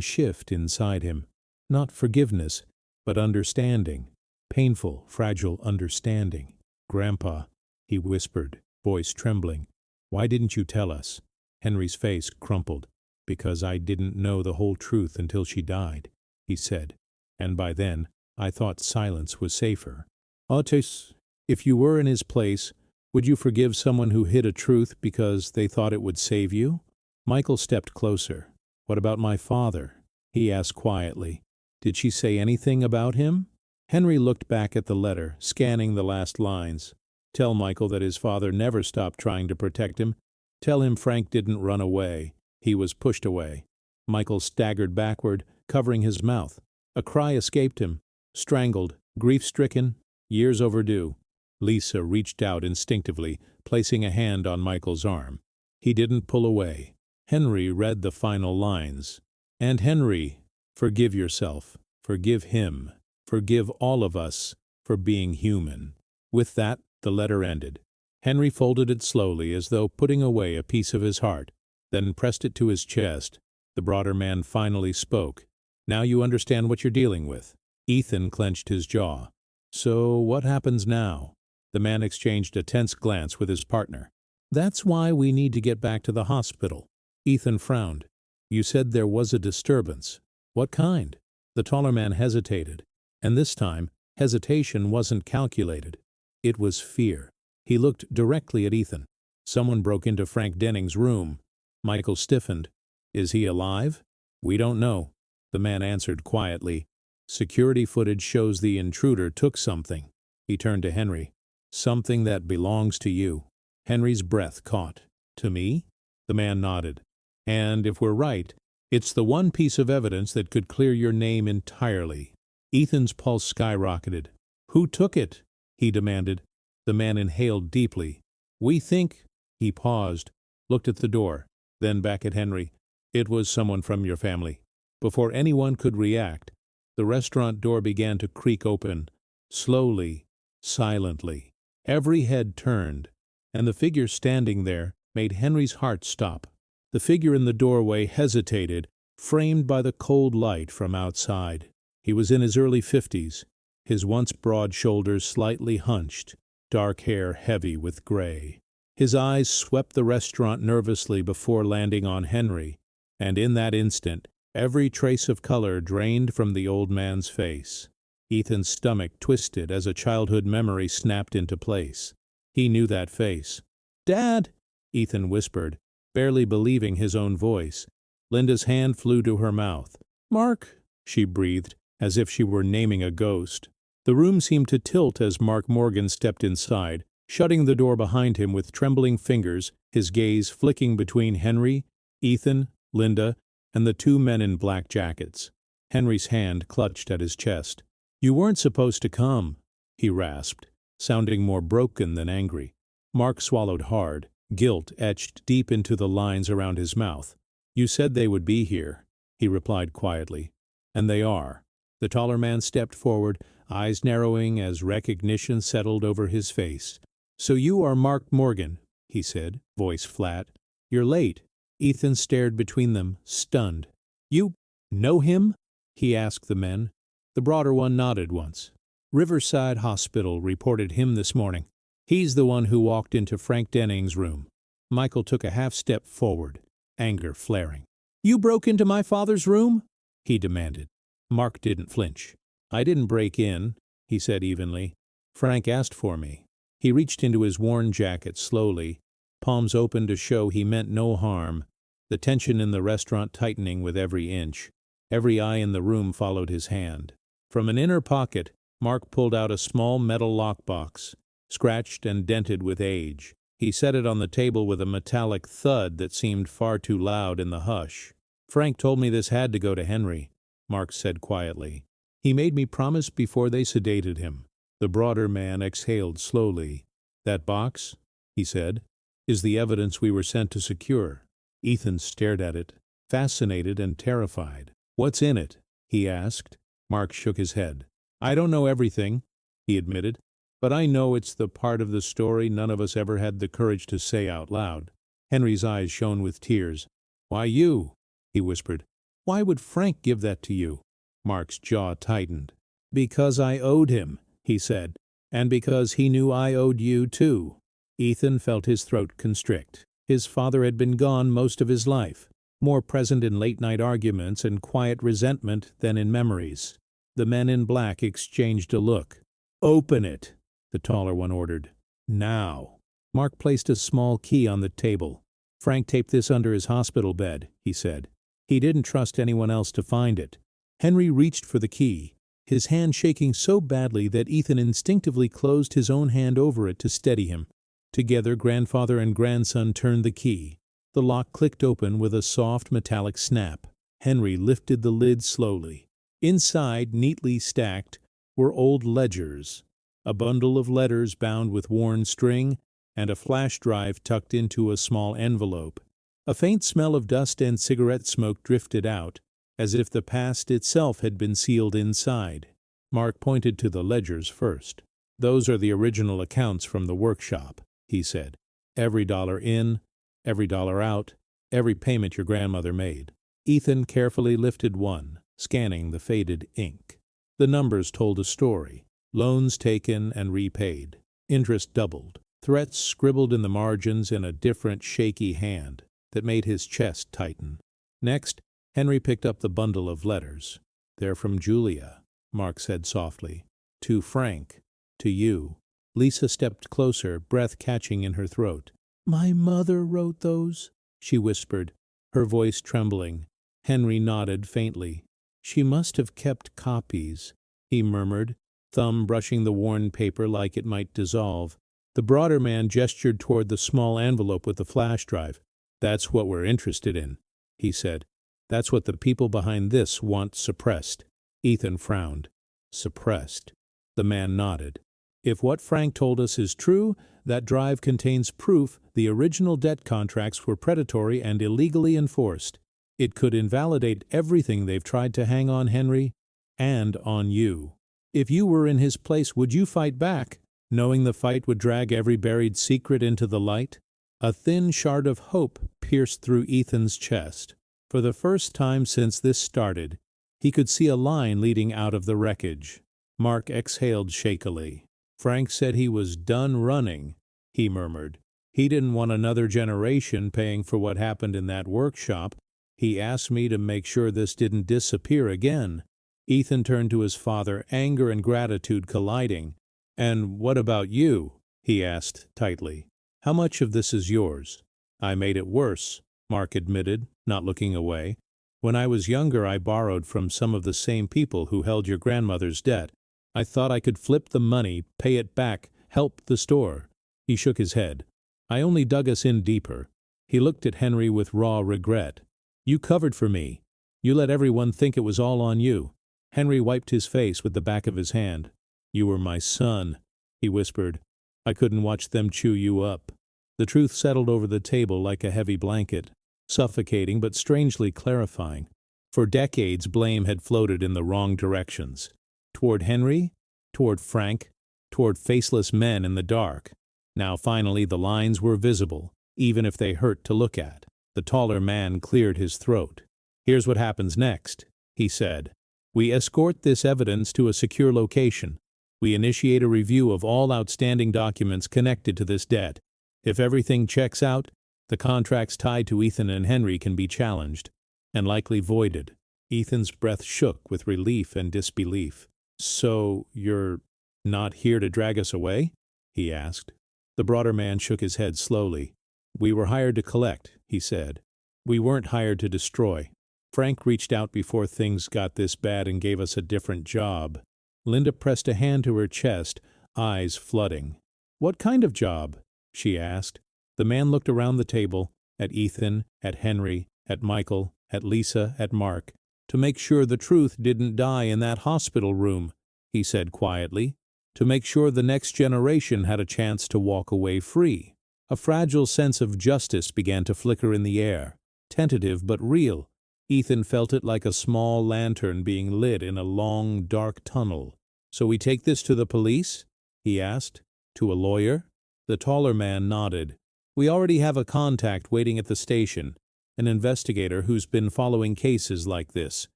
shift inside him. Not forgiveness, but understanding. Painful, fragile understanding. Grandpa, he whispered, voice trembling. Why didn't you tell us? Henry's face crumpled. Because I didn't know the whole truth until she died, he said. And by then, I thought silence was safer. Otis, if you were in his place, would you forgive someone who hid a truth because they thought it would save you? Michael stepped closer. What about my father? He asked quietly. Did she say anything about him? Henry looked back at the letter, scanning the last lines. Tell Michael that his father never stopped trying to protect him. Tell him Frank didn't run away. He was pushed away. Michael staggered backward, covering his mouth. A cry escaped him. Strangled, grief-stricken, years overdue. Lisa reached out instinctively, placing a hand on Michael's arm. He didn't pull away. Henry read the final lines. And Henry, forgive yourself. Forgive him. Forgive all of us for being human. With that, the letter ended. Henry folded it slowly as though putting away a piece of his heart, then pressed it to his chest. The broader man finally spoke. Now you understand what you're dealing with. Ethan clenched his jaw. So what happens now? The man exchanged a tense glance with his partner. That's why we need to get back to the hospital. Ethan frowned. You said there was a disturbance. What kind? The taller man hesitated. And this time, hesitation wasn't calculated. It was fear. He looked directly at Ethan. Someone broke into Frank Denning's room. Michael stiffened. Is he alive? We don't know. The man answered quietly. Security footage shows the intruder took something. He turned to Henry. Something that belongs to you. Henry's breath caught. To me? The man nodded. And if we're right, it's the one piece of evidence that could clear your name entirely. Ethan's pulse skyrocketed. Who took it? He demanded. The man inhaled deeply. We think. He paused, looked at the door, then back at Henry. It was someone from your family. Before anyone could react, the restaurant door began to creak open, slowly, silently. Every head turned, and the figure standing there made Henry's heart stop. The figure in the doorway hesitated, framed by the cold light from outside. He was in his early 50s, his once broad shoulders slightly hunched, dark hair heavy with gray. His eyes swept the restaurant nervously before landing on Henry, and in that instant, every trace of color drained from the old man's face. Ethan's stomach twisted as a childhood memory snapped into place. He knew that face. Dad! Ethan whispered, barely believing his own voice. Linda's hand flew to her mouth. Mark! She breathed, as if she were naming a ghost. The room seemed to tilt as Mark Morgan stepped inside, shutting the door behind him with trembling fingers, his gaze flicking between Henry, Ethan, Linda, and the two men in black jackets. Henry's hand clutched at his chest. You weren't supposed to come, he rasped. sounding more broken than angry. Mark swallowed hard, guilt etched deep into the lines around his mouth. "You said they would be here," he replied quietly. "And they are." The taller man stepped forward, eyes narrowing as recognition settled over his face. "So you are Mark Morgan," he said, voice flat. "You're late." Ethan stared between them, stunned. "You know him?" he asked the men. The broader one nodded once. "Riverside Hospital reported him this morning. He's the one who walked into Frank Denning's room." Michael took a half step forward, anger flaring. "You broke into my father's room?" he demanded. Mark didn't flinch. "I didn't break in," he said evenly. "Frank asked for me." He reached into his worn jacket slowly, palms open to show he meant no harm, the tension in the restaurant tightening with every inch. Every eye in the room followed his hand. From an inner pocket, Mark pulled out a small metal lockbox, scratched and dented with age. He set it on the table with a metallic thud that seemed far too loud in the hush. "Frank told me this had to go to Henry," Mark said quietly. "He made me promise before they sedated him." The broader man exhaled slowly. "That box," he said, "is the evidence we were sent to secure." Ethan stared at it, fascinated and terrified. "What's in it?" he asked. Mark shook his head. "I don't know everything," he admitted, "but I know it's the part of the story none of us ever had the courage to say out loud." Henry's eyes shone with tears. "Why you?" he whispered. "Why would Frank give that to you?" Mark's jaw tightened. "Because I owed him," he said, "and because he knew I owed you too." Ethan felt his throat constrict. His father had been gone most of his life, more present in late-night arguments and quiet resentment than in memories. The men in black exchanged a look. "Open it," the taller one ordered. "Now." Mark placed a small key on the table. "Frank taped this under his hospital bed," he said. "He didn't trust anyone else to find it." Henry reached for the key, his hand shaking so badly that Ethan instinctively closed his own hand over it to steady him. Together, grandfather and grandson turned the key. The lock clicked open with a soft metallic snap. Henry lifted the lid slowly. Inside, neatly stacked, were old ledgers, a bundle of letters bound with worn string, and a flash drive tucked into a small envelope. A faint smell of dust and cigarette smoke drifted out, as if the past itself had been sealed inside. Mark pointed to the ledgers first. "Those are the original accounts from the workshop," he said. "Every dollar in, every dollar out, every payment your grandmother made." Ethan carefully lifted one, scanning the faded ink. The numbers told a story. Loans taken and repaid. Interest doubled. Threats scribbled in the margins in a different shaky hand that made his chest tighten. Next, Henry picked up the bundle of letters. "They're from Julia," Mark said softly. "To Frank. To you." Lisa stepped closer, breath catching in her throat. "My mother wrote those?" she whispered, her voice trembling. Henry nodded faintly. "She must have kept copies," he murmured, thumb brushing the worn paper like it might dissolve. The broader man gestured toward the small envelope with the flash drive. "That's what we're interested in," he said. "That's what the people behind this want suppressed." Ethan frowned. "Suppressed." The man nodded. "If what Frank told us is true, that drive contains proof the original debt contracts were predatory and illegally enforced. It could invalidate everything they've tried to hang on Henry and on you. If you were in his place, would you fight back, knowing the fight would drag every buried secret into the light?" A thin shard of hope pierced through Ethan's chest. For the first time since this started, he could see a line leading out of the wreckage. Mark exhaled shakily. "Frank said he was done running," he murmured. "He didn't want another generation paying for what happened in that workshop. He asked me to make sure this didn't disappear again." Ethan turned to his father, anger and gratitude colliding. "And what about you?" he asked tightly. "How much of this is yours?" "I made it worse," Mark admitted, not looking away. "When I was younger, I borrowed from some of the same people who held your grandmother's debt. I thought I could flip the money, pay it back, help the store." He shook his head. "I only dug us in deeper." He looked at Henry with raw regret. "You covered for me. You let everyone think it was all on you." Henry wiped his face with the back of his hand. "You were my son," he whispered. "I couldn't watch them chew you up." The truth settled over the table like a heavy blanket, suffocating but strangely clarifying. For decades, blame had floated in the wrong directions. Toward Henry, toward Frank, toward faceless men in the dark. Now finally the lines were visible, even if they hurt to look at. The taller man cleared his throat. "Here's what happens next," he said. "We escort this evidence to a secure location. We initiate a review of all outstanding documents connected to this debt. If everything checks out, the contracts tied to Ethan and Henry can be challenged, and likely voided." Ethan's breath shook with relief and disbelief. "So you're not here to drag us away?" he asked. The broader man shook his head slowly. "We were hired to collect," he said. "We weren't hired to destroy. Frank reached out before things got this bad and gave us a different job." Linda pressed a hand to her chest, eyes flooding. "What kind of job?" she asked. The man looked around the table, at Ethan, at Henry, at Michael, at Lisa, at Mark. "To make sure the truth didn't die in that hospital room," he said quietly. "To make sure the next generation had a chance to walk away free." A fragile sense of justice began to flicker in the air, tentative but real. Ethan felt it like a small lantern being lit in a long, dark tunnel. "So we take this to the police?" he asked. "To a lawyer?" The taller man nodded. "We already have a contact waiting at the station, an investigator who's been following cases like this."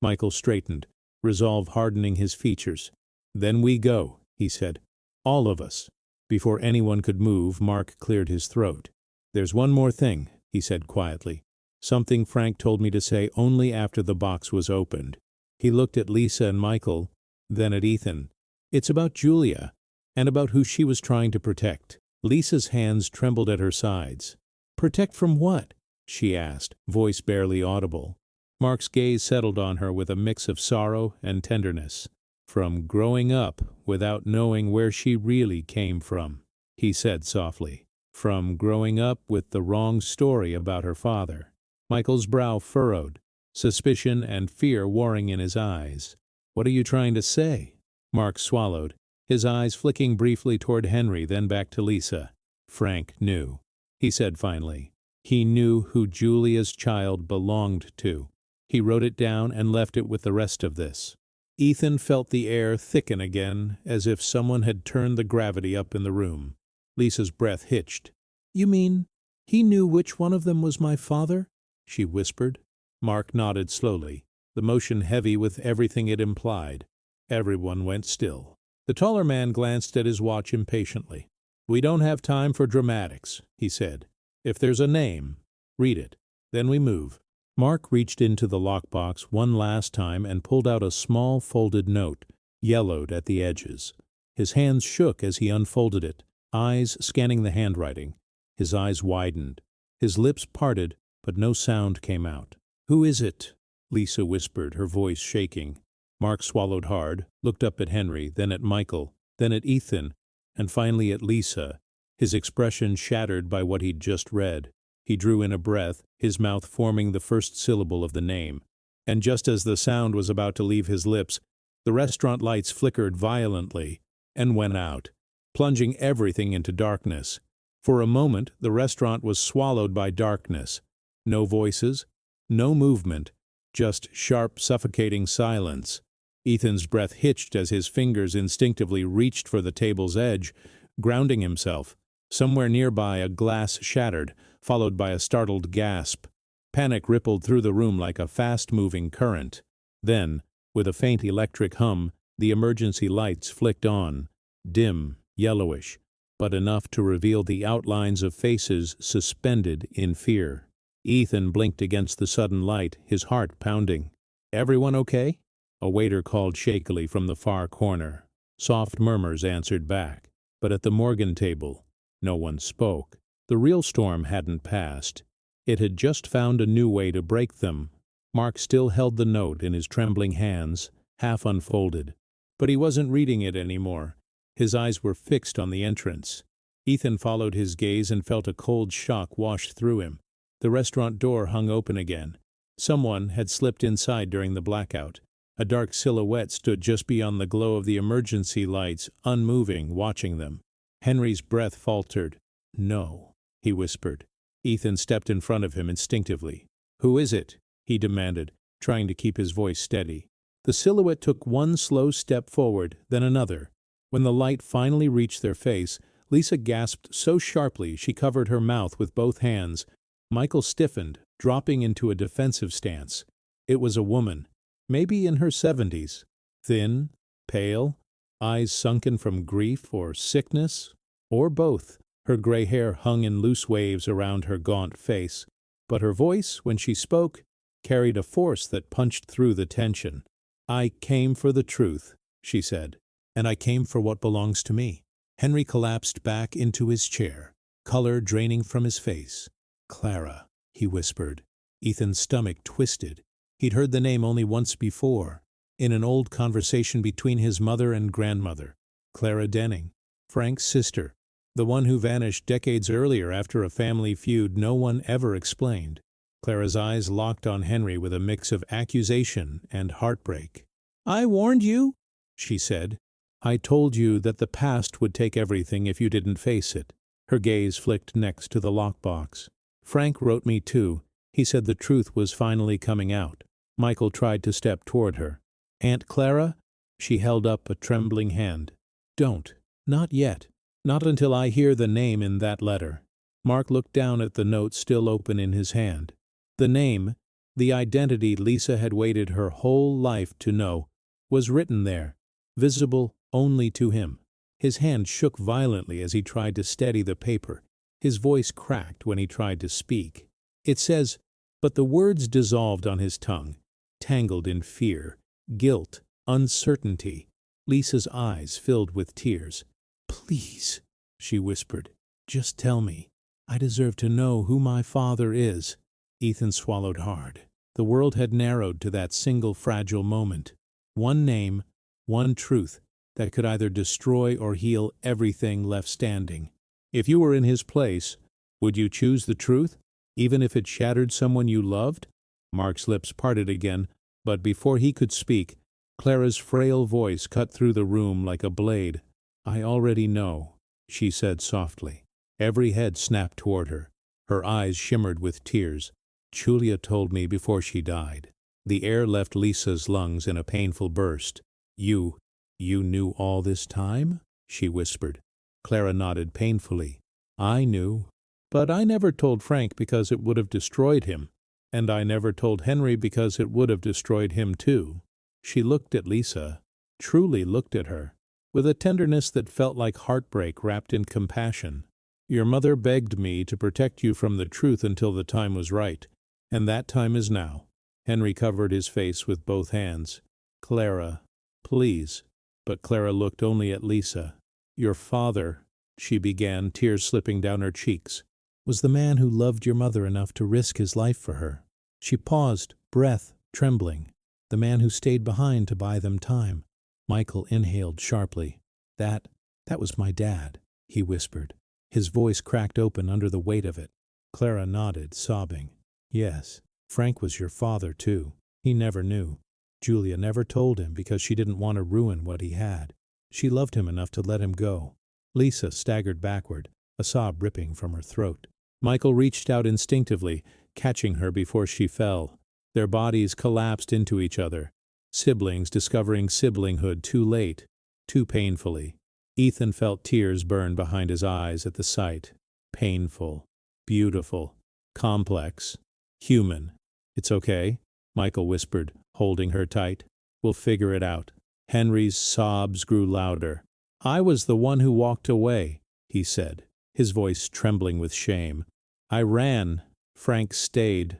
Michael straightened, resolve hardening his features. "Then we go," he said. "All of us." Before anyone could move, Mark cleared his throat. "There's one more thing," he said quietly. "Something Frank told me to say only after the box was opened." He looked at Lisa and Michael, then at Ethan. "It's about Julia, and about who she was trying to protect." Lisa's hands trembled at her sides. "Protect from what?" she asked, voice barely audible. Mark's gaze settled on her with a mix of sorrow and tenderness. "From growing up without knowing where she really came from," he said softly. "From growing up with the wrong story about her father." Michael's brow furrowed, suspicion and fear warring in his eyes. "What are you trying to say?" Mark swallowed, his eyes flicking briefly toward Henry, then back to Lisa. "Frank knew," he said finally. "He knew who Julia's child belonged to. He wrote it down and left it with the rest of this." Ethan felt the air thicken again, as if someone had turned the gravity up in the room. Lisa's breath hitched. "You mean he knew which one of them was my father?" she whispered. Mark nodded slowly, the motion heavy with everything it implied. Everyone went still. The taller man glanced at his watch impatiently. "We don't have time for dramatics," he said. "If there's a name, read it. Then we move." Mark reached into the lockbox one last time and pulled out a small folded note, yellowed at the edges. His hands shook as he unfolded it, eyes scanning the handwriting. His eyes widened. His lips parted, but no sound came out. "Who is it?" Lisa whispered, her voice shaking. Mark swallowed hard, looked up at Henry, then at Michael, then at Ethan, and finally at Lisa, his expression shattered by what he'd just read. He drew in a breath, his mouth forming the first syllable of the name. And just as the sound was about to leave his lips, the restaurant lights flickered violently and went out, plunging everything into darkness. For a moment, the restaurant was swallowed by darkness. No voices, no movement, just sharp, suffocating silence. Ethan's breath hitched as his fingers instinctively reached for the table's edge, grounding himself. Somewhere nearby, a glass shattered, followed by a startled gasp. Panic rippled through the room like a fast-moving current. Then, with a faint electric hum, the emergency lights flicked on, dim, yellowish, but enough to reveal the outlines of faces suspended in fear. Ethan blinked against the sudden light, his heart pounding. "Everyone okay?" a waiter called shakily from the far corner. Soft murmurs answered back, but at the Morgan table, no one spoke. The real storm hadn't passed. It had just found a new way to break them. Mark still held the note in his trembling hands, half unfolded. But he wasn't reading it anymore. His eyes were fixed on the entrance. Ethan followed his gaze and felt a cold shock wash through him. The restaurant door hung open again. Someone had slipped inside during the blackout. A dark silhouette stood just beyond the glow of the emergency lights, unmoving, watching them. Henry's breath faltered. "No," he whispered. Ethan stepped in front of him instinctively. "Who is it?" he demanded, trying to keep his voice steady. The silhouette took one slow step forward, then another. When the light finally reached their face, Lisa gasped so sharply she covered her mouth with both hands. Michael stiffened, dropping into a defensive stance. It was a woman, maybe in her 70s, thin, pale, eyes sunken from grief or sickness, or both. Her gray hair hung in loose waves around her gaunt face, but her voice, when she spoke, carried a force that punched through the tension. "I came for the truth," she said, "and I came for what belongs to me." Henry collapsed back into his chair, color draining from his face. "Clara," he whispered. Ethan's stomach twisted. He'd heard the name only once before, in an old conversation between his mother and grandmother. Clara Denning, Frank's sister, the one who vanished decades earlier after a family feud no one ever explained. Clara's eyes locked on Henry with a mix of accusation and heartbreak. "I warned you," she said. "I told you that the past would take everything if you didn't face it." Her gaze flicked next to the lockbox. "Frank wrote me too. He said the truth was finally coming out." Michael tried to step toward her. "Aunt Clara?" She held up a trembling hand. "Don't. Not yet. Not until I hear the name in that letter." Mark looked down at the note still open in his hand. The name, the identity Lisa had waited her whole life to know, was written there, visible only to him. His hand shook violently as he tried to steady the paper. His voice cracked when he tried to speak. "It says," but the words dissolved on his tongue, tangled in fear, guilt, uncertainty. Lisa's eyes filled with tears. "Please," she whispered, "just tell me. I deserve to know who my father is." Ethan swallowed hard. The world had narrowed to that single fragile moment. One name, one truth, that could either destroy or heal everything left standing. If you were in his place, would you choose the truth, even if it shattered someone you loved? Mark's lips parted again, but before he could speak, Clara's frail voice cut through the room like a blade. "I already know," she said softly. Every head snapped toward her. Her eyes shimmered with tears. "Julia told me before she died." The air left Lisa's lungs in a painful burst. You knew all this time?" she whispered. Clara nodded painfully. "I knew. But I never told Frank because it would have destroyed him. And I never told Henry because it would have destroyed him too." She looked at Lisa, truly looked at her, with a tenderness that felt like heartbreak wrapped in compassion. "Your mother begged me to protect you from the truth until the time was right, and that time is now." Henry covered his face with both hands. "Clara, please." But Clara looked only at Lisa. "Your father," she began, tears slipping down her cheeks, "was the man who loved your mother enough to risk his life for her." She paused, breath trembling. "The man who stayed behind to buy them time." Michael inhaled sharply. That was my dad," he whispered. His voice cracked open under the weight of it. Clara nodded, sobbing. "Yes, Frank was your father, too. He never knew. Julia never told him because she didn't want to ruin what he had. She loved him enough to let him go." Lisa staggered backward, a sob ripping from her throat. Michael reached out instinctively, catching her before she fell. Their bodies collapsed into each other. Siblings discovering siblinghood too late, too painfully. Ethan felt tears burn behind his eyes at the sight. Painful, beautiful, complex, human. "It's okay," Michael whispered, holding her tight. "We'll figure it out." Henry's sobs grew louder. "I was the one who walked away," he said, his voice trembling with shame. "I ran. Frank stayed.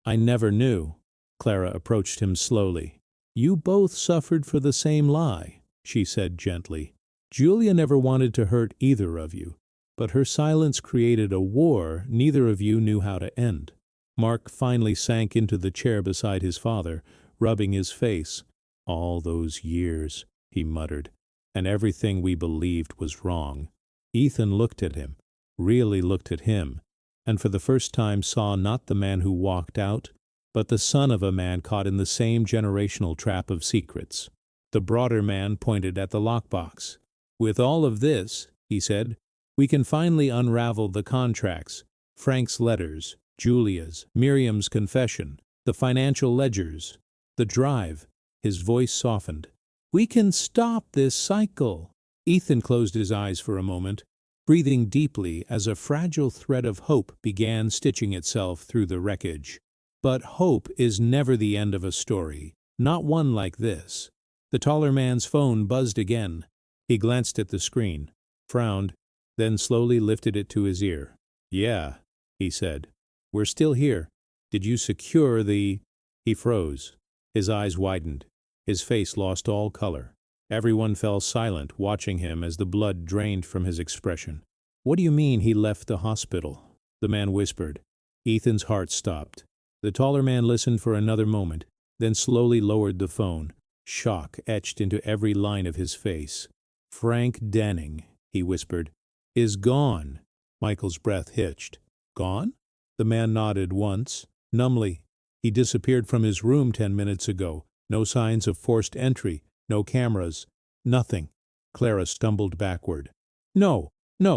I never knew." Clara approached him slowly. "You both suffered for the same lie," she said gently. "Julia never wanted to hurt either of you, but her silence created a war neither of you knew how to end." Mark finally sank into the chair beside his father, rubbing his face. "All those years," he muttered, "and everything we believed was wrong." Ethan looked at him, really looked at him, and for the first time saw not the man who walked out, but the son of a man caught in the same generational trap of secrets. The broader man pointed at the lockbox. "With all of this," he said, "we can finally unravel the contracts, Frank's letters, Julia's, Miriam's confession, the financial ledgers, the drive." His voice softened. "We can stop this cycle." Ethan closed his eyes for a moment, breathing deeply as a fragile thread of hope began stitching itself through the wreckage. But hope is never the end of a story, not one like this. The taller man's phone buzzed again. He glanced at the screen, frowned, then slowly lifted it to his ear. "Yeah," he said. "We're still here. Did you secure the—" He froze. His eyes widened. His face lost all color. Everyone fell silent, watching him as the blood drained from his expression. "What do you mean he left the hospital?" the man whispered. Ethan's heart stopped. The taller man listened for another moment, then slowly lowered the phone, shock etched into every line of his face. "Frank Denning," he whispered, "is gone." Michael's breath hitched. "Gone?" The man nodded once, numbly. "He disappeared from his room 10 minutes ago. No signs of forced entry, no cameras, nothing." Clara stumbled backward. No,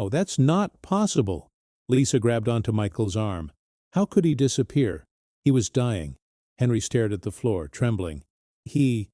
that's not possible." Lisa grabbed onto Michael's arm. "How could he disappear? He was dying." Henry stared at the floor, trembling. He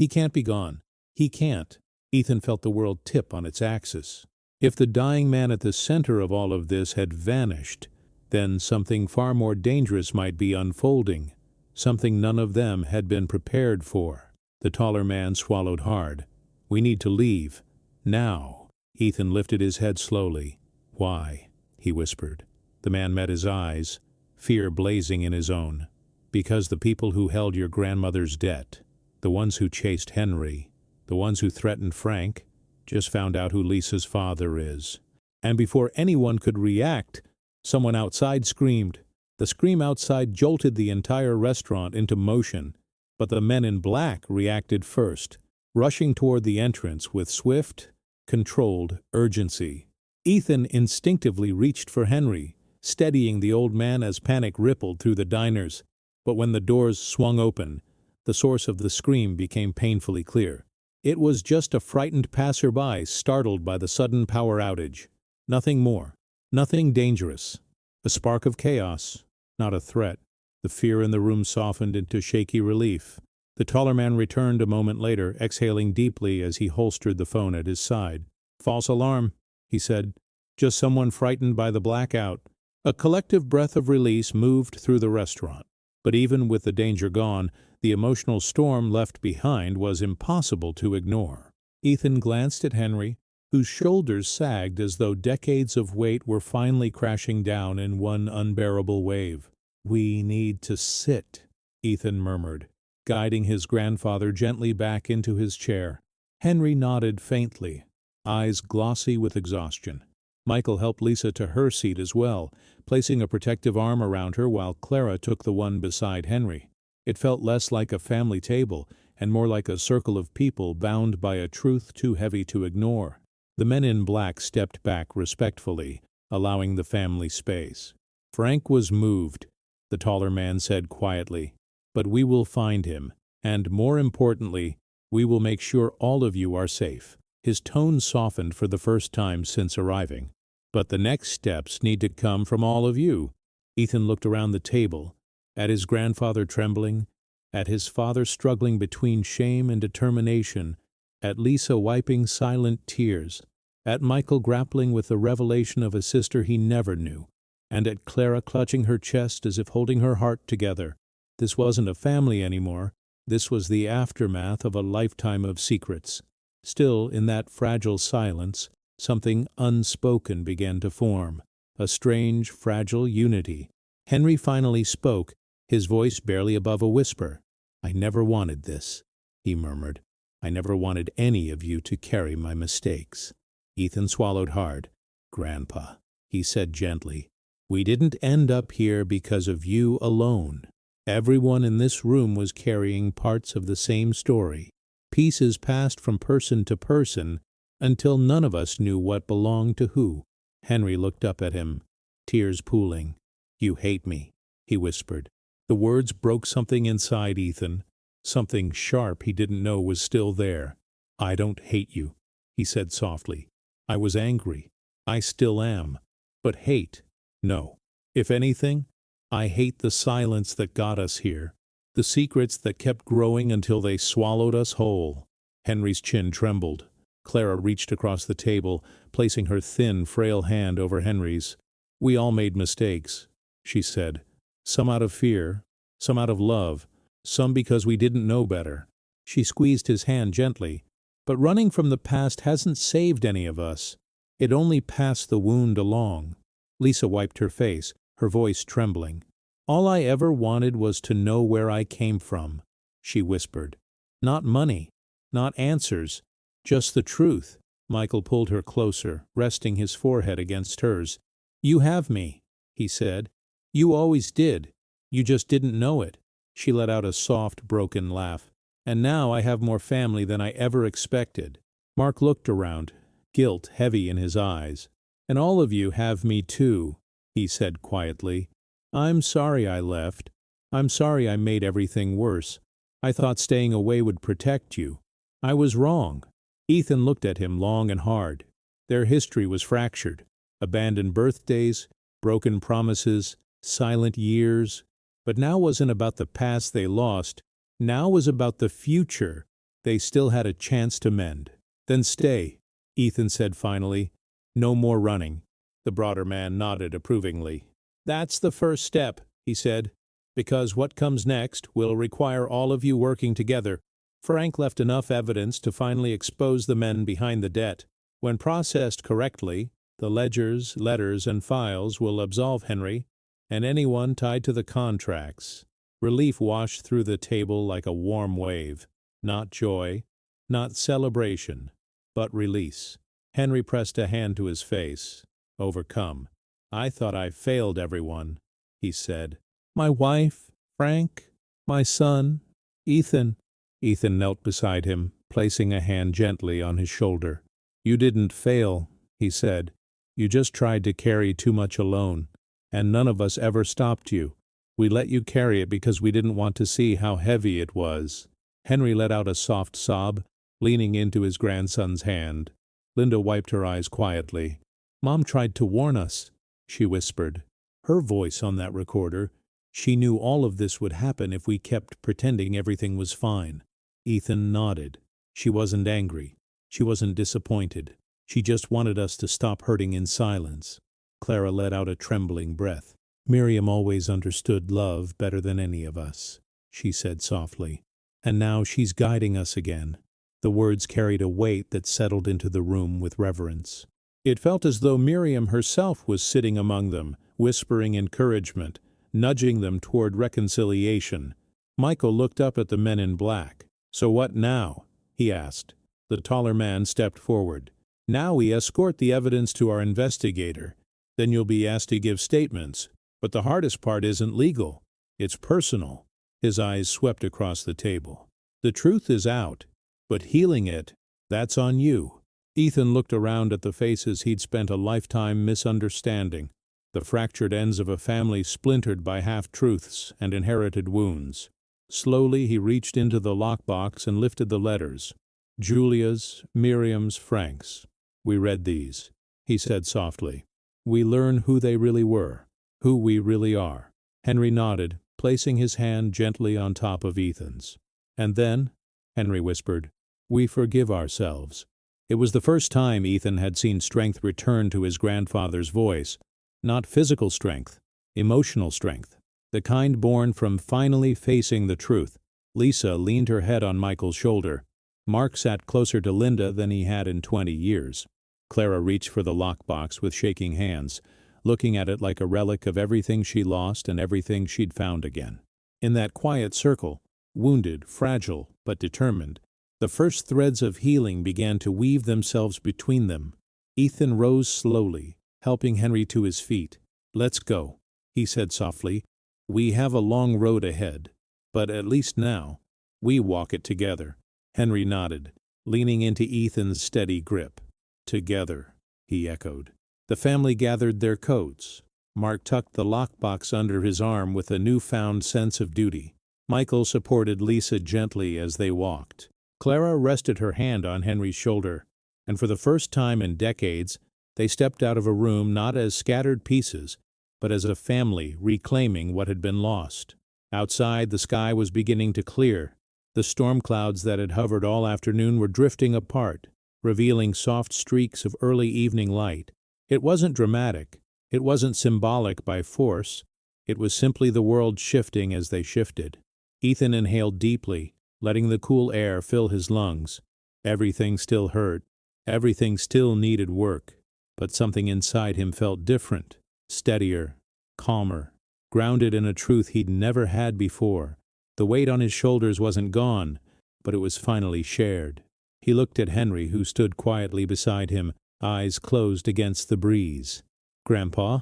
can't be gone. He can't." Ethan felt the world tip on its axis. If the dying man at the center of all of this had vanished, then something far more dangerous might be unfolding, something none of them had been prepared for. The taller man swallowed hard. "We need to leave. Now." Ethan lifted his head slowly. "Why?" he whispered. The man met his eyes, fear blazing in his own. "Because the people who held your grandmother's debt, the ones who chased Henry, the ones who threatened Frank, just found out who Lisa's father is." And before anyone could react, someone outside screamed. The scream outside jolted the entire restaurant into motion, but the men in black reacted first, rushing toward the entrance with swift, controlled urgency. Ethan instinctively reached for Henry, steadying the old man as panic rippled through the diners. But when the doors swung open, the source of the scream became painfully clear. It was just a frightened passerby startled by the sudden power outage. Nothing more. Nothing dangerous. A spark of chaos, not a threat. The fear in the room softened into shaky relief. The taller man returned a moment later, exhaling deeply as he holstered the phone at his side. "False alarm," he said. "Just someone frightened by the blackout." A collective breath of release moved through the restaurant. But even with the danger gone, the emotional storm left behind was impossible to ignore. Ethan glanced at Henry, whose shoulders sagged as though decades of weight were finally crashing down in one unbearable wave. "We need to sit," Ethan murmured, guiding his grandfather gently back into his chair. Henry nodded faintly, eyes glossy with exhaustion. Michael helped Lisa to her seat as well, placing a protective arm around her while Clara took the one beside Henry. It felt less like a family table and more like a circle of people bound by a truth too heavy to ignore. The men in black stepped back respectfully, allowing the family space. "Frank was moved," the taller man said quietly, "but we will find him, and more importantly, we will make sure all of you are safe." His tone softened for the first time since arriving. "But the next steps need to come from all of you." Ethan looked around the table, at his grandfather trembling, at his father struggling between shame and determination, at Lisa wiping silent tears, at Michael grappling with the revelation of a sister he never knew, and at Clara clutching her chest as if holding her heart together. This wasn't a family anymore. This was the aftermath of a lifetime of secrets. Still, in that fragile silence, something unspoken began to form, a strange, fragile unity. Henry finally spoke, his voice barely above a whisper. "I never wanted this," he murmured. "I never wanted any of you to carry my mistakes." Ethan swallowed hard. "Grandpa," he said gently, "we didn't end up here because of you alone. Everyone in this room was carrying parts of the same story. Pieces passed from person to person until none of us knew what belonged to who." Henry looked up at him, tears pooling. "You hate me," he whispered. The words broke something inside Ethan, something sharp he didn't know was still there. "I don't hate you," he said softly. "I was angry. I still am. But hate, no. If anything, I hate the silence that got us here, the secrets that kept growing until they swallowed us whole." Henry's chin trembled. Clara reached across the table, placing her thin, frail hand over Henry's. "We all made mistakes," she said. "Some out of fear, some out of love, some because we didn't know better." She squeezed his hand gently. "But running from the past hasn't saved any of us. It only passed the wound along." Lisa wiped her face, her voice trembling. "All I ever wanted was to know where I came from," she whispered. "Not money, not answers, just the truth." Michael pulled her closer, resting his forehead against hers. "You have me," he said. "You always did. You just didn't know it." She let out a soft, broken laugh. "And now I have more family than I ever expected." Mark looked around, guilt heavy in his eyes. "And all of you have me too," he said quietly. "I'm sorry I left. I'm sorry I made everything worse. I thought staying away would protect you. I was wrong." Ethan looked at him long and hard. Their history was fractured. Abandoned birthdays, broken promises, silent years. But now wasn't about the past they lost. Now was about the future they still had a chance to mend. "Then stay," Ethan said finally. "No more running." The broader man nodded approvingly. "That's the first step," he said, "because what comes next will require all of you working together." Frank left enough evidence to finally expose the men behind the debt. When processed correctly, the ledgers, letters, and files will absolve Henry and anyone tied to the contracts. Relief washed through the table like a warm wave. Not joy, not celebration, but release. Henry pressed a hand to his face, overcome. "I thought I failed everyone," he said. "My wife, Frank, my son, Ethan." Ethan knelt beside him, placing a hand gently on his shoulder. "You didn't fail," he said. "You just tried to carry too much alone, and none of us ever stopped you. We let you carry it because we didn't want to see how heavy it was." Henry let out a soft sob, leaning into his grandson's hand. Linda wiped her eyes quietly. "Mom tried to warn us," she whispered. Her voice on that recorder. She knew all of this would happen if we kept pretending everything was fine. Ethan nodded. She wasn't angry. She wasn't disappointed. She just wanted us to stop hurting in silence. Clara let out a trembling breath. "Miriam always understood love better than any of us," she said softly. "And now she's guiding us again." The words carried a weight that settled into the room with reverence. It felt as though Miriam herself was sitting among them, whispering encouragement, nudging them toward reconciliation. Michael looked up at the men in black. "So what now?" he asked. The taller man stepped forward. "Now we escort the evidence to our investigator. Then you'll be asked to give statements. But the hardest part isn't legal. It's personal." His eyes swept across the table. "The truth is out, but healing it, that's on you." Ethan looked around at the faces he'd spent a lifetime misunderstanding, the fractured ends of a family splintered by half-truths and inherited wounds. Slowly he reached into the lockbox and lifted the letters. Julia's, Miriam's, Frank's. "We read these," he said softly. "We learn who they really were, who we really are." Henry nodded, placing his hand gently on top of Ethan's. "And then," Henry whispered, "we forgive ourselves." It was the first time Ethan had seen strength return to his grandfather's voice. Not physical strength, emotional strength. The kind born from finally facing the truth. Lisa leaned her head on Michael's shoulder. Mark sat closer to Linda than he had in 20 years. Clara reached for the lockbox with shaking hands, looking at it like a relic of everything she lost and everything she'd found again. In that quiet circle, wounded, fragile, but determined, the first threads of healing began to weave themselves between them. Ethan rose slowly, helping Henry to his feet. "Let's go," he said softly. "We have a long road ahead, but at least now, we walk it together." Henry nodded, leaning into Ethan's steady grip. "Together," he echoed. The family gathered their coats. Mark tucked the lockbox under his arm with a newfound sense of duty. Michael supported Lisa gently as they walked. Clara rested her hand on Henry's shoulder, and for the first time in decades, they stepped out of a room not as scattered pieces, but as a family reclaiming what had been lost. Outside, the sky was beginning to clear. The storm clouds that had hovered all afternoon were drifting apart, revealing soft streaks of early evening light. It wasn't dramatic. It wasn't symbolic by force. It was simply the world shifting as they shifted. Ethan inhaled deeply, letting the cool air fill his lungs. Everything still hurt. Everything still needed work. But something inside him felt different, steadier, calmer, grounded in a truth he'd never had before. The weight on his shoulders wasn't gone, but it was finally shared. He looked at Henry, who stood quietly beside him, eyes closed against the breeze. "Grandpa,"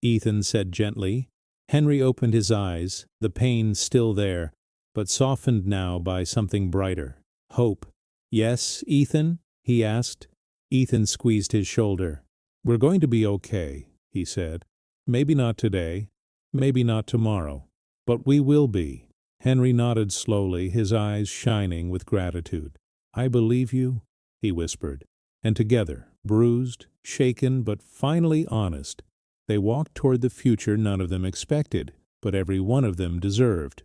Ethan said gently. Henry opened his eyes, the pain still there, but softened now by something brighter. Hope. "Yes, Ethan?" he asked. Ethan squeezed his shoulder. "We're going to be okay," he said. "Maybe not today, maybe not tomorrow, but we will be." Henry nodded slowly, his eyes shining with gratitude. "I believe you," he whispered. And together, bruised, shaken, but finally honest, they walked toward the future none of them expected, but every one of them deserved.